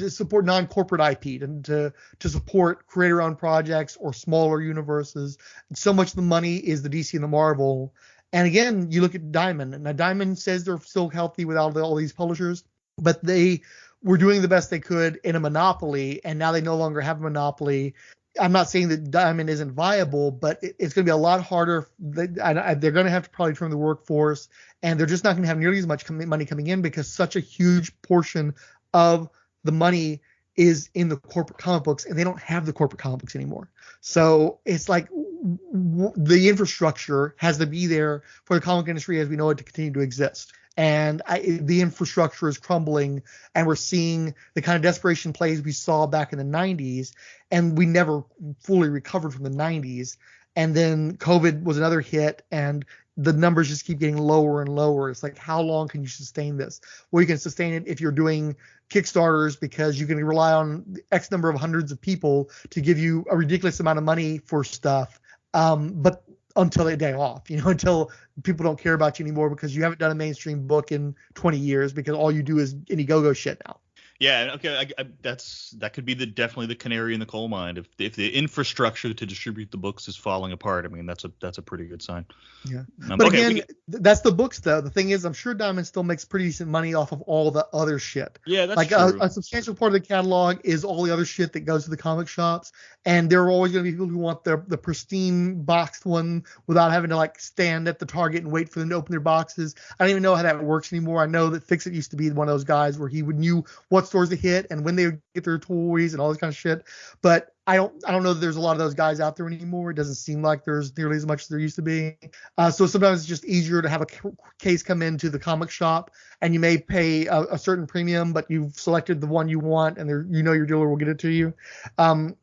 support non-corporate IP, to support creator-owned projects or smaller universes. So much of the money is the DC and the Marvel. And again, you look at Diamond, and now Diamond says they're still healthy without all these publishers, but they were doing the best they could in a monopoly, and now they no longer have a monopoly. I'm not saying that Diamond isn't viable, but it's going to be a lot harder. They're going to have to probably turn the workforce, and they're just not going to have nearly as much money coming in, because such a huge portion of the money is in the corporate comic books, and they don't have the corporate comic books anymore. So it's like the infrastructure has to be there for the comic industry as we know it to continue to exist. And the infrastructure is crumbling, and we're seeing the kind of desperation plays we saw back in the 90s, and we never fully recovered from the 90s. And then COVID was another hit, and the numbers just keep getting lower and lower. It's like, how long can you sustain this? Well, you can sustain it if you're doing Kickstarters, because you can rely on X number of hundreds of people to give you a ridiculous amount of money for stuff. But until they die off, until people don't care about you anymore because you haven't done a mainstream book in 20 years because all you do is Indiegogo shit now. Yeah, okay, that could be definitely the canary in the coal mine. If the infrastructure to distribute the books is falling apart, I mean that's a pretty good sign. Yeah, but again, that's the books though. The thing is, I'm sure Diamond still makes pretty decent money off of all the other shit. Yeah, that's like true. A substantial part of the catalog is all the other shit that goes to the comic shops, and there are always going to be people who want the pristine boxed one without having to like stand at the Target and wait for them to open their boxes. I don't even know how that works anymore. I know that Fix It used to be one of those guys where he knew what stores to hit and when they would get their toys and all this kind of shit. But I don't know that there's a lot of those guys out there anymore. It doesn't seem like there's nearly as much as there used to be. So sometimes it's just easier to have a case come into the comic shop, and you may pay a certain premium, but you've selected the one you want, and your dealer will get it to you. I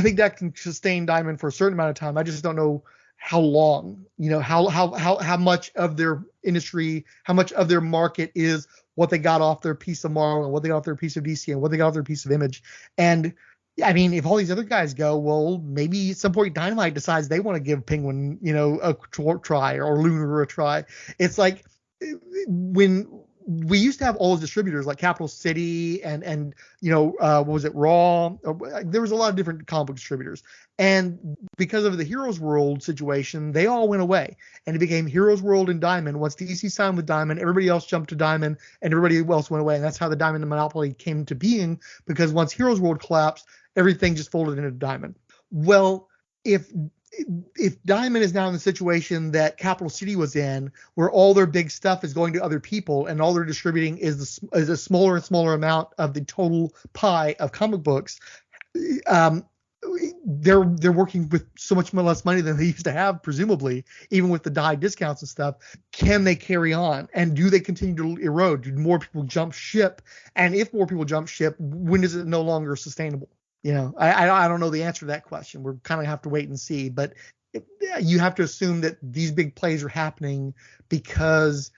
think that can sustain Diamond for a certain amount of time. I just don't know how long. How much of their industry, how much of their market is what they got off their piece of Marvel, and what they got off their piece of DC, and what they got off their piece of Image. And I mean, if all these other guys go, well, maybe at some point Dynamite decides they want to give Penguin, a try, or Lunar a try. It's like when we used to have all those distributors like Capital City and what was it, Raw? There was a lot of different comic book distributors. And because of the Heroes World situation, they all went away. And it became Heroes World and Diamond. Once DC signed with Diamond, everybody else jumped to Diamond, and everybody else went away. And that's how the Diamond monopoly came to being, because once Heroes World collapsed, everything just folded into Diamond. Well, if Diamond is now in the situation that Capital City was in, where all their big stuff is going to other people and all they're distributing is a smaller and smaller amount of the total pie of comic books, they're working with so much less money than they used to have, presumably, even with the high discounts and stuff. Can they carry on? And do they continue to erode? Do more people jump ship? And if more people jump ship, when is it no longer sustainable? I don't know the answer to that question. We're kind of have to wait and see. But you have to assume that these big plays are happening because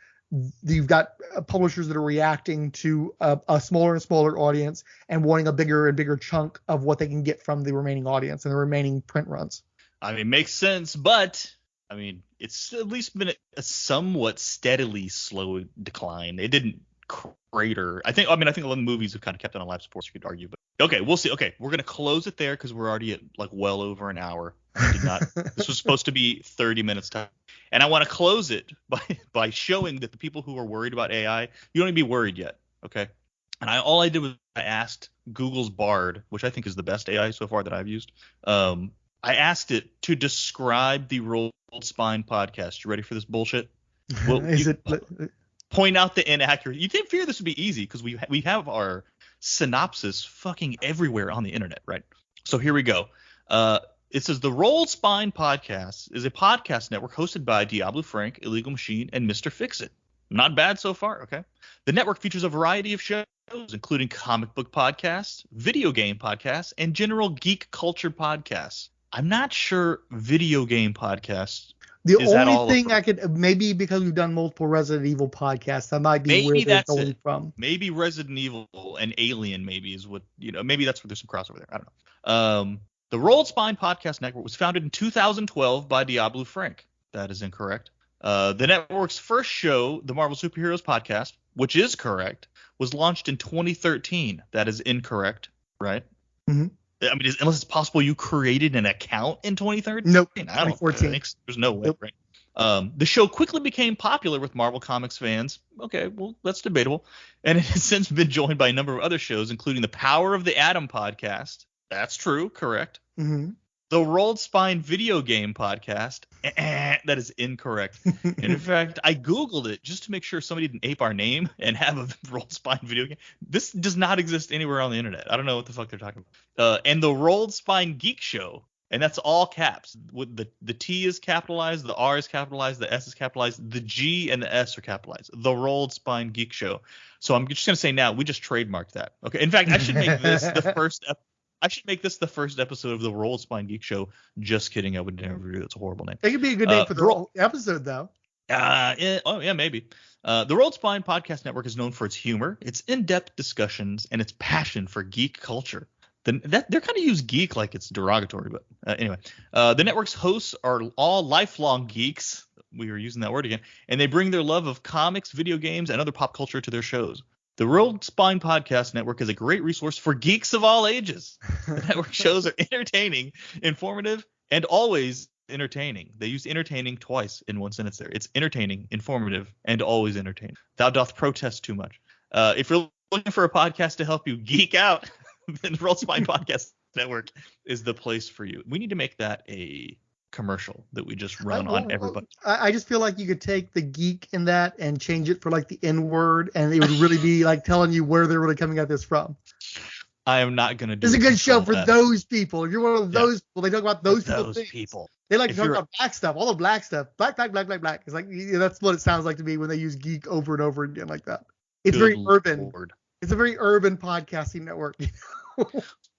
you've got publishers that are reacting to a smaller and smaller audience and wanting a bigger and bigger chunk of what they can get from the remaining audience and the remaining print runs. I mean, makes sense, but I mean, it's at least been a somewhat steadily slow decline. It didn't crater. I think a lot of movies have kind of kept it on live support, so you could argue. But okay, we'll see. Okay, we're gonna close it there because we're already at like well over an hour. This was supposed to be 30 minutes time, and I want to close it by showing that the people who are worried about AI, you don't need to be worried yet. Okay, and all I did was I asked Google's Bard, which I think is the best AI so far that I've used. I asked it to describe the Rolled Spine podcast. You ready for this bullshit? Well, point out the inaccuracy. You didn't figure this would be easy because we have our synopsis fucking everywhere on the internet, right? So here we go. It says the Rolled Spine podcast is a podcast network hosted by Diabolu Frank, Illegal Machine, and Mr. Fix-It. Not bad so far, okay? The network features a variety of shows, including comic book podcasts, video game podcasts, and general geek culture podcasts. I'm not sure video game podcasts. The only thing I could, maybe because we've done multiple Resident Evil podcasts, that might be where they're going from. Maybe Resident Evil and Alien maybe is what, maybe that's where there's some crossover there. I don't know. The Rolled Spine Podcast Network was founded in 2012 by Diabolu Frank. That is incorrect. The network's first show, the Marvel Superheroes Podcast, which is correct, was launched in 2013. That is incorrect, right? Mm-hmm. I mean, unless it's possible you created an account in 2013? Nope. I don't 2014. There's no way, nope. Right? The show quickly became popular with Marvel Comics fans. Okay, well, that's debatable. And it has since been joined by a number of other shows, including the Power of the Atom podcast. That's true, correct. Mm-hmm. The Rolled Spine video game podcast. That is incorrect. And in fact, I Googled it just to make sure somebody didn't ape our name and have a Rolled Spine video game. This does not exist anywhere on the internet. I don't know what the fuck they're talking about. And the Rolled Spine Geek Show. And that's all caps. With the T is capitalized, the R is capitalized, the S is capitalized, the G and the S are capitalized. The Rolled Spine Geek Show. So I'm just gonna say now, we just trademarked that. Okay. In fact, I should make this the first episode of the Rolled Spine Geek Show. Just kidding. I would never do. That's a horrible name. It could be a good name for the whole episode, though. Maybe. The Rolled Spine Podcast Network is known for its humor, its in-depth discussions, and its passion for geek culture. They're kind of use geek like it's derogatory, but anyway. The network's hosts are all lifelong geeks. We were using that word again. And they bring their love of comics, video games, and other pop culture to their shows. The Rolled Spine Podcast Network is a great resource for geeks of all ages. The network shows are entertaining, informative, and always entertaining. They use entertaining twice in one sentence there. It's entertaining, informative, and always entertaining. Thou doth protest too much. If you're looking for a podcast to help you geek out, then the Rolled Spine Podcast Network is the place for you. We need to make that a commercial that we just run on everybody. I just feel like you could take the geek in that and change it for like the N word, and it would really be like telling you where they're really coming at this from. I am not going to do It's a good show for those people. If you're one of those people, they talk about those people. They like to talk about black stuff, all the black stuff. Black. It's like that's what it sounds like to me when they use geek over and over again like that. It's very urban. It's a very urban podcasting network.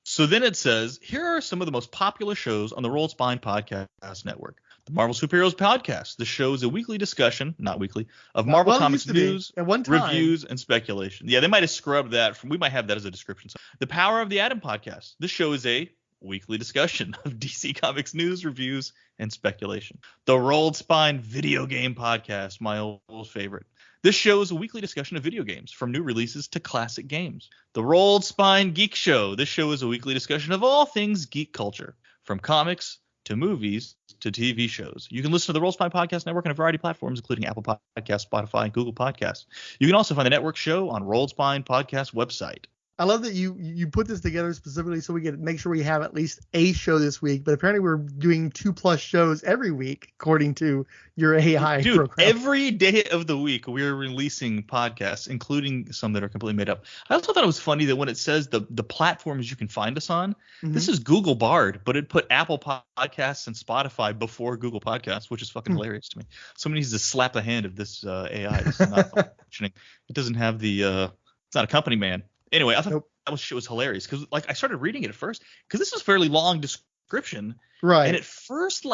So then it says, here are some of the most popular shows on the Rolled Spine Podcast Network. The Marvel Superheroes Podcast. The show is a weekly discussion, not weekly, of Marvel Comics news, reviews, and speculation. Yeah, they might have scrubbed that. We might have that as a description. The Power of the Atom Podcast. This show is a weekly discussion of DC Comics news, reviews, and speculation. The Rolled Spine Video Game Podcast, my old favorite. This show is a weekly discussion of video games, from new releases to classic games. The Rolled Spine Geek Show. This show is a weekly discussion of all things geek culture, from comics to movies to TV shows. You can listen to the Rolled Spine Podcast Network on a variety of platforms, including Apple Podcasts, Spotify, and Google Podcasts. You can also find the network show on Rolled Spine Podcast website. I love that you put this together specifically so we can make sure we have at least a show this week. But apparently we're doing 2+ shows every week, according to your AI program. Every day of the week we're releasing podcasts, including some that are completely made up. I also thought it was funny that when it says the platforms you can find us on, this is Google Bard, but it put Apple Podcasts and Spotify before Google Podcasts, which is fucking hilarious to me. Somebody needs to slap the hand of this AI. This is not functioning. It doesn't have the it's not a company man. Anyway, I thought that was hilarious because I started reading it at first because this is a fairly long description. Right. And at first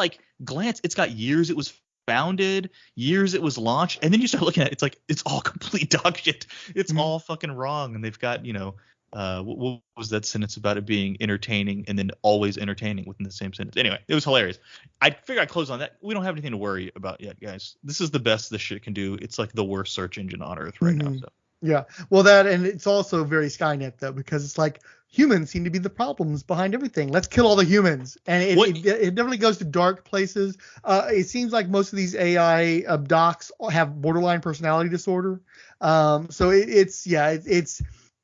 glance, it's got years it was founded, years it was launched, and then you start looking at it, it's like it's all complete dog shit. It's all fucking wrong, and they've got what was that sentence about it being entertaining and then always entertaining within the same sentence? Anyway, it was hilarious. I figure I'd close on that. We don't have anything to worry about yet, guys. This is the best this shit can do. It's like the worst search engine on earth right now. So. Yeah. Well, that, and it's also very Skynet though, because it's like humans seem to be the problems behind everything. Let's kill all the humans. And it definitely goes to dark places. It seems like most of these AI docs have borderline personality disorder. So it's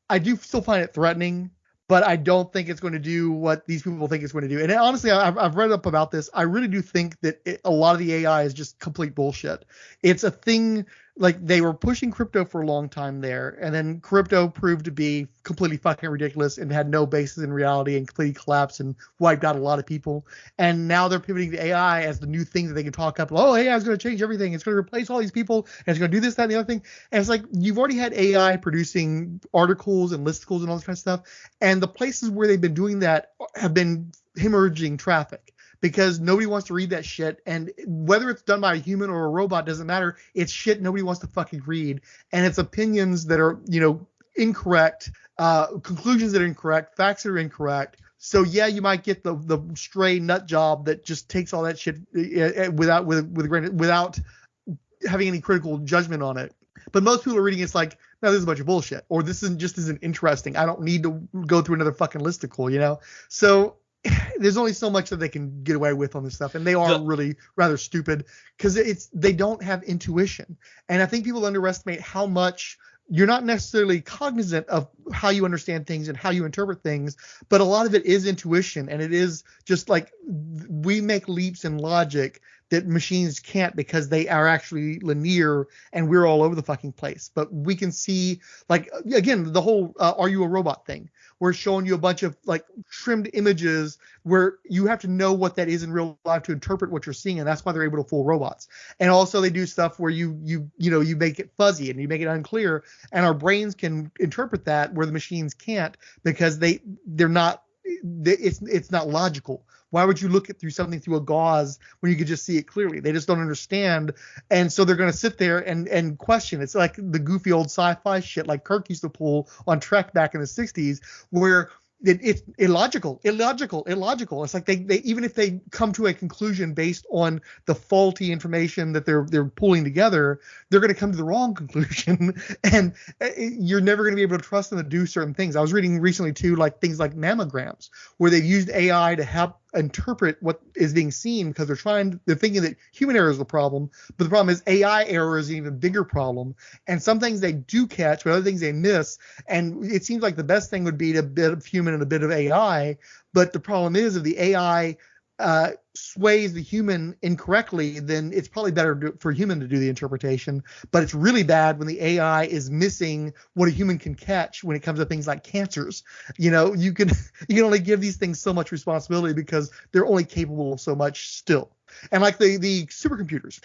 I do still find it threatening, but I don't think it's going to do what these people think it's going to do. And honestly, I've read up about this. I really do think that a lot of the AI is just complete bullshit. It's a thing. Like, they were pushing crypto for a long time there, and then crypto proved to be completely fucking ridiculous and had no basis in reality and completely collapsed and wiped out a lot of people. And now they're pivoting to AI as the new thing that they can talk up. Oh, AI is going to change everything. It's going to replace all these people, and it's going to do this, that, and the other thing. And it's like, you've already had AI producing articles and listicles and all this kind of stuff, and the places where they've been doing that have been hemorrhaging traffic, because nobody wants to read that shit. And whether it's done by a human or a robot doesn't matter. It's shit nobody wants to fucking read. And it's opinions that are, incorrect, conclusions that are incorrect, facts that are incorrect. So yeah, you might get the stray nut job that just takes all that shit without having any critical judgment on it. But most people are reading it's like, no, this is a bunch of bullshit, or this isn't interesting. I don't need to go through another fucking listicle, So there's only so much that they can get away with on this stuff, and they are really rather stupid because they don't have intuition. And I think people underestimate how much you're not necessarily cognizant of how you understand things and how you interpret things, but a lot of it is intuition, and it is just like we make leaps in logic that machines can't because they are actually linear and we're all over the fucking place. But we can see, like, again, the whole are you a robot thing. We're showing you a bunch of like trimmed images where you have to know what that is in real life to interpret what you're seeing, and that's why they're able to fool robots. And also they do stuff where you make it fuzzy and you make it unclear, and our brains can interpret that where the machines can't, because they're not. It's not logical. Why would you look through something through a gauze when you could just see it clearly? They just don't understand. And so they're going to sit there and question. It's like the goofy old sci-fi shit like Kirk used to pull on Trek back in the 60s, where it's illogical. It's like they even if they come to a conclusion based on the faulty information that they're pulling together, they're going to come to the wrong conclusion, and you're never going to be able to trust them to do certain things. I was reading recently too, like things like mammograms, where they've used AI to help interpret what is being seen, because they're thinking that human error is the problem, but the problem is AI error is an even bigger problem. And some things they do catch, but other things they miss. And it seems like the best thing would be a bit of human and a bit of AI. But the problem is, if the AI sways the human incorrectly, then it's probably better for a human to do the interpretation. But it's really bad when the AI is missing what a human can catch when it comes to things like cancers. You can only give these things so much responsibility because they're only capable of so much still. And like the supercomputers,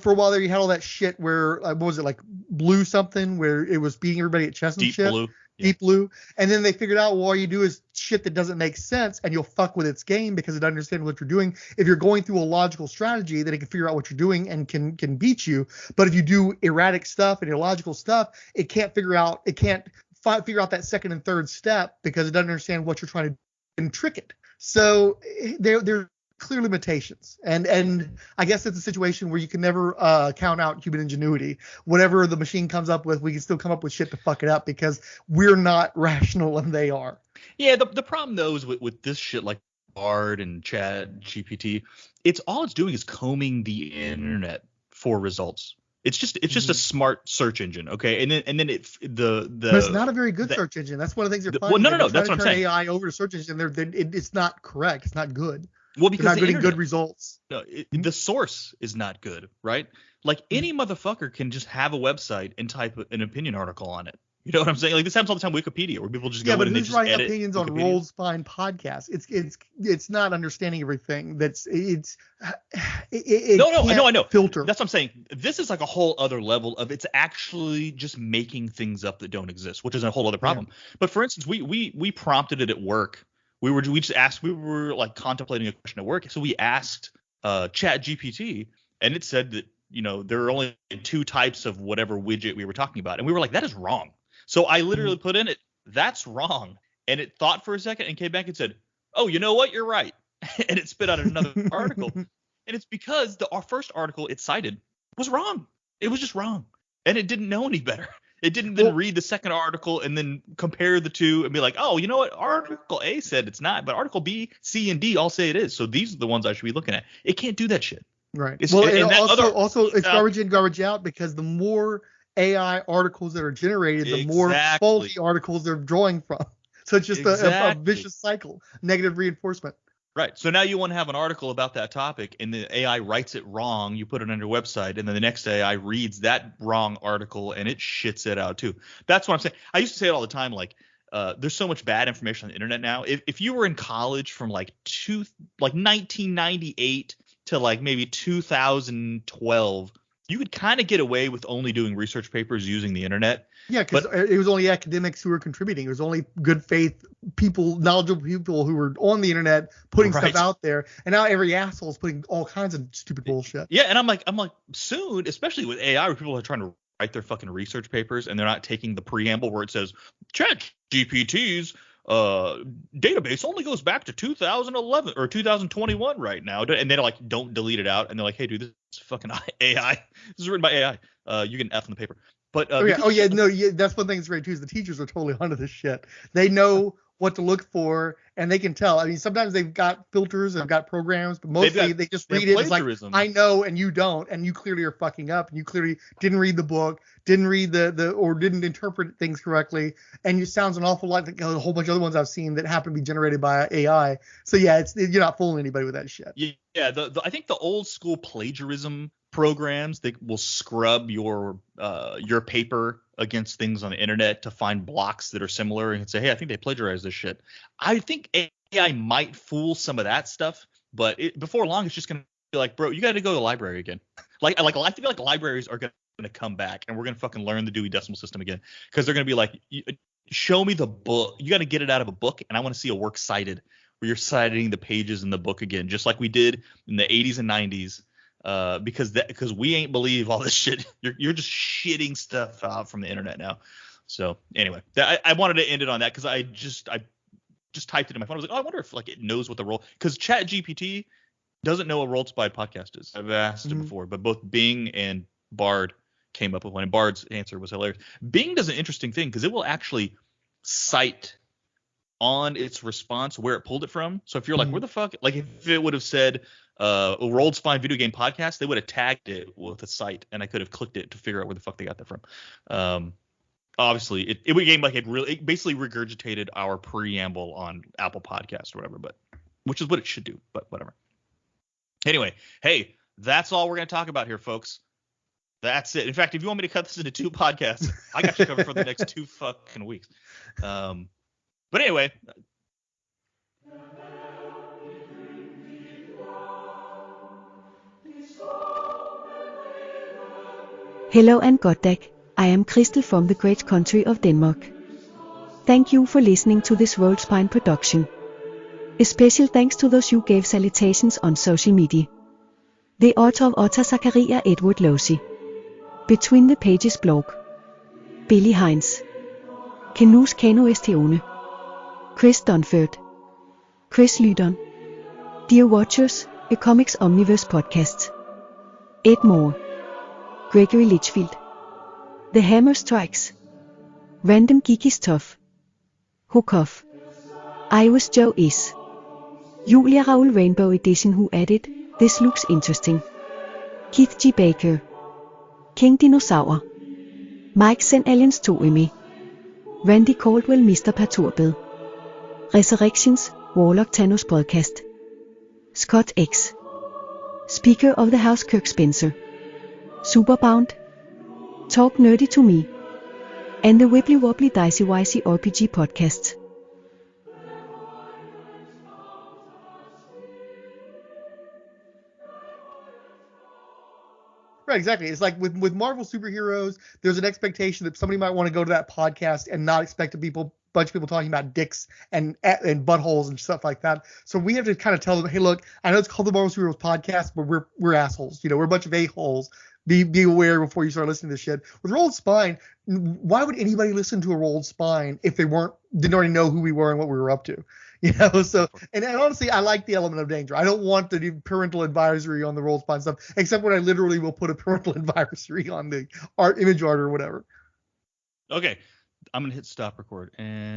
for a while there you had all that shit where what was it, like Blue something, where it was beating everybody at chess and Deep shit. Blue. Deep Blue. And then they figured out, well, all you do is shit that doesn't make sense, and you'll fuck with its game because it understands what you're doing. If you're going through a logical strategy, then it can figure out what you're doing and can beat you. But if you do erratic stuff and illogical stuff, it can't figure out that second and third step because it doesn't understand what you're trying to do and trick it. So they're clear limitations, and I guess it's a situation where you can never count out human ingenuity. Whatever the machine comes up with, we can still come up with shit to fuck it up because we're not rational and they are. Yeah, the problem though is with this shit like Bard and Chat GPT, it's doing is combing the internet for results. It's just a smart search engine, okay? And then but it's not a very good search engine. That's one of the things they're finding. Well, no, that's what I'm saying. AI over to search engine, it's not correct. It's not good. Well, because they're not getting good results. No, the source is not good, right? Like any motherfucker can just have a website and type an opinion article on it. You know what I'm saying? Like this happens all the time. Wikipedia, where people just go in and they just edit. Yeah, but who's writing opinions on Roll's Fine podcast? It's not understanding everything. I know. Filter. That's what I'm saying. This is like a whole other level of it's actually just making things up that don't exist, which is a whole other problem. Yeah. But for instance, we prompted it at work. We were like contemplating a question at work, so we asked Chat GPT, and it said that, there are only 2 types of whatever widget we were talking about. And we were like, that is wrong. So I literally put in it, that's wrong. And it thought for a second and came back and said, oh, you know what? You're right. And it spit out another article. And it's because our first article it cited was wrong. It was just wrong. And it didn't know any better. It didn't then read the second article and then compare the two and be like, oh, you know what? Article A said it's not, but Article B, C, and D all say it is. So these are the ones I should be looking at. It can't do that shit. Right. It's garbage in, garbage out, because the more AI articles that are generated, the more faulty articles they're drawing from. So it's just a vicious cycle, negative reinforcement. Right. So now you want to have an article about that topic, and the AI writes it wrong. You put it on your website, and then the next AI reads that wrong article, and it shits it out too. That's what I'm saying. I used to say it all the time, like, there's so much bad information on the internet now. If you were in college from like 1998 to like maybe 2012, you could kind of get away with only doing research papers using the internet. Yeah, because it was only academics who were contributing. It was only good faith people, knowledgeable people who were on the internet putting stuff out there. And now every asshole is putting all kinds of stupid bullshit. Yeah, and I'm like soon, especially with AI, where people are trying to write their fucking research papers and they're not taking the preamble where it says ChatGPT's database only goes back to 2011 or 2021 right now, and they like don't delete it out, and they're like, hey dude, this is fucking AI. This is written by AI. You get an F on the paper. But that's one thing that's great too, is the teachers are totally onto this shit. They know what to look for, and they can tell. I mean, sometimes they've got filters, they've got programs, but mostly they just read it. It's like, I know and you don't, and you clearly are fucking up, and you clearly didn't read the book, didn't read or didn't interpret things correctly, and it sounds an awful lot like a whole bunch of other ones I've seen that happen to be generated by AI. So yeah, you're not fooling anybody with that shit. Yeah, I think the old school plagiarism programs, they will scrub your paper against things on the internet to find blocks that are similar and say, hey, I think they plagiarized this shit. I think AI might fool some of that stuff, but before long it's just gonna be like, bro, you got to go to the library again. Like I feel like libraries are gonna come back, and we're gonna fucking learn the Dewey Decimal System again, because they're gonna be like, show me the book. You got to get it out of a book, and I want to see a works cited where you're citing the pages in the book again, just like we did in the 80s and 90s. Because we ain't believe all this shit. You're just shitting stuff out from the internet now. So anyway, I wanted to end it on that, because I just typed it in my phone. I was like, oh, I wonder if like it knows what the role, because ChatGPT doesn't know what Rolled Spy podcast is. I've asked it before, but both Bing and Bard came up with one, and Bard's answer was hilarious. Bing does an interesting thing, because it will actually cite on its response where it pulled it from. So if you're like, where the fuck, like if it would have said Rolled Spine Video Game Podcast, they would have tagged it with a site, and I could have clicked it to figure out where the fuck they got that from. Obviously it became like it basically regurgitated our preamble on Apple Podcast or whatever, but which is what it should do, but whatever. Anyway, hey, that's all we're going to talk about here, folks. That's it. In fact, if you want me to cut this into 2 podcasts, I got you covered for the next 2 fucking weeks. But anyway, hello and god dag, I am Crystal from the great country of Denmark. Thank you for listening to this Rolled Spine production. A special thanks to those who gave salutations on social media. The author of Otter Zachariah Edward Losey. Between the Pages blog. Billy Hines. Kenus Kano Estione. Chris Dunford. Chris Lydon. Dear Watchers, a Comics Omniverse podcast. Ed Moore. Gregory Litchfield. The Hammer Strikes. Random Geeky Stuff. Hook Off. I was Joe is. Julia Raoul Rainbow Edition who added, this looks interesting. Keith G. Baker. King Dinosaur. Mike St. Aliens 2 Emmy. Randy Caldwell Mr. Perturbed. Resurrections, Warlock Thanos Podcast. Scott X. Speaker of the House Kirk Spencer. Superbound. Talk Nerdy to Me. And the Wibbly Wobbly Dicey Wicey RPG Podcast. Right, exactly. It's like with Marvel superheroes, there's an expectation that somebody might want to go to that podcast and not expect bunch of people talking about dicks and buttholes and stuff like that. So we have to kind of tell them, hey, look, I know it's called the Marvel Superheroes Podcast, but we're assholes. You know, we're a bunch of a-holes. Be aware before you start listening to this shit. With Rolled Spine, why would anybody listen to a Rolled Spine if they didn't already know who we were and what we were up to? You know, so and honestly, I like the element of danger. I don't want the parental advisory on the Rolled Spine stuff, except when I literally will put a parental advisory on the image art or whatever. Okay, I'm gonna hit stop record and.